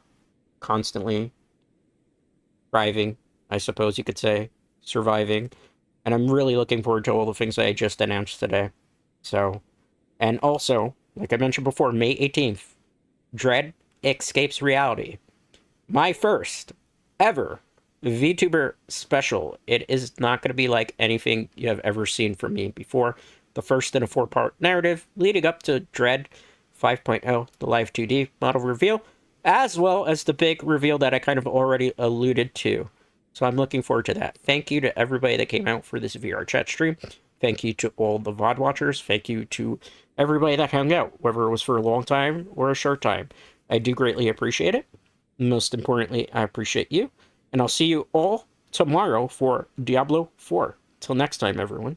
constantly thriving, I suppose you could say, surviving. And I'm really looking forward to all the things that I just announced today. So, and also, like I mentioned before, May 18th, Dread Escapes Reality. My first ever VTuber special. It is not going to be like anything you have ever seen from me before. The first in a 4-part narrative leading up to Dread 5.0, the live 2D model reveal, as well as the big reveal that I kind of already alluded to. So I'm looking forward to that. Thank you to everybody that came out for this VR chat stream. Thank you to all the VOD watchers. Thank you to everybody that hung out, whether it was for a long time or a short time. I do greatly appreciate it. Most importantly, I appreciate you. And I'll see you all tomorrow for Diablo 4. Till next time, everyone.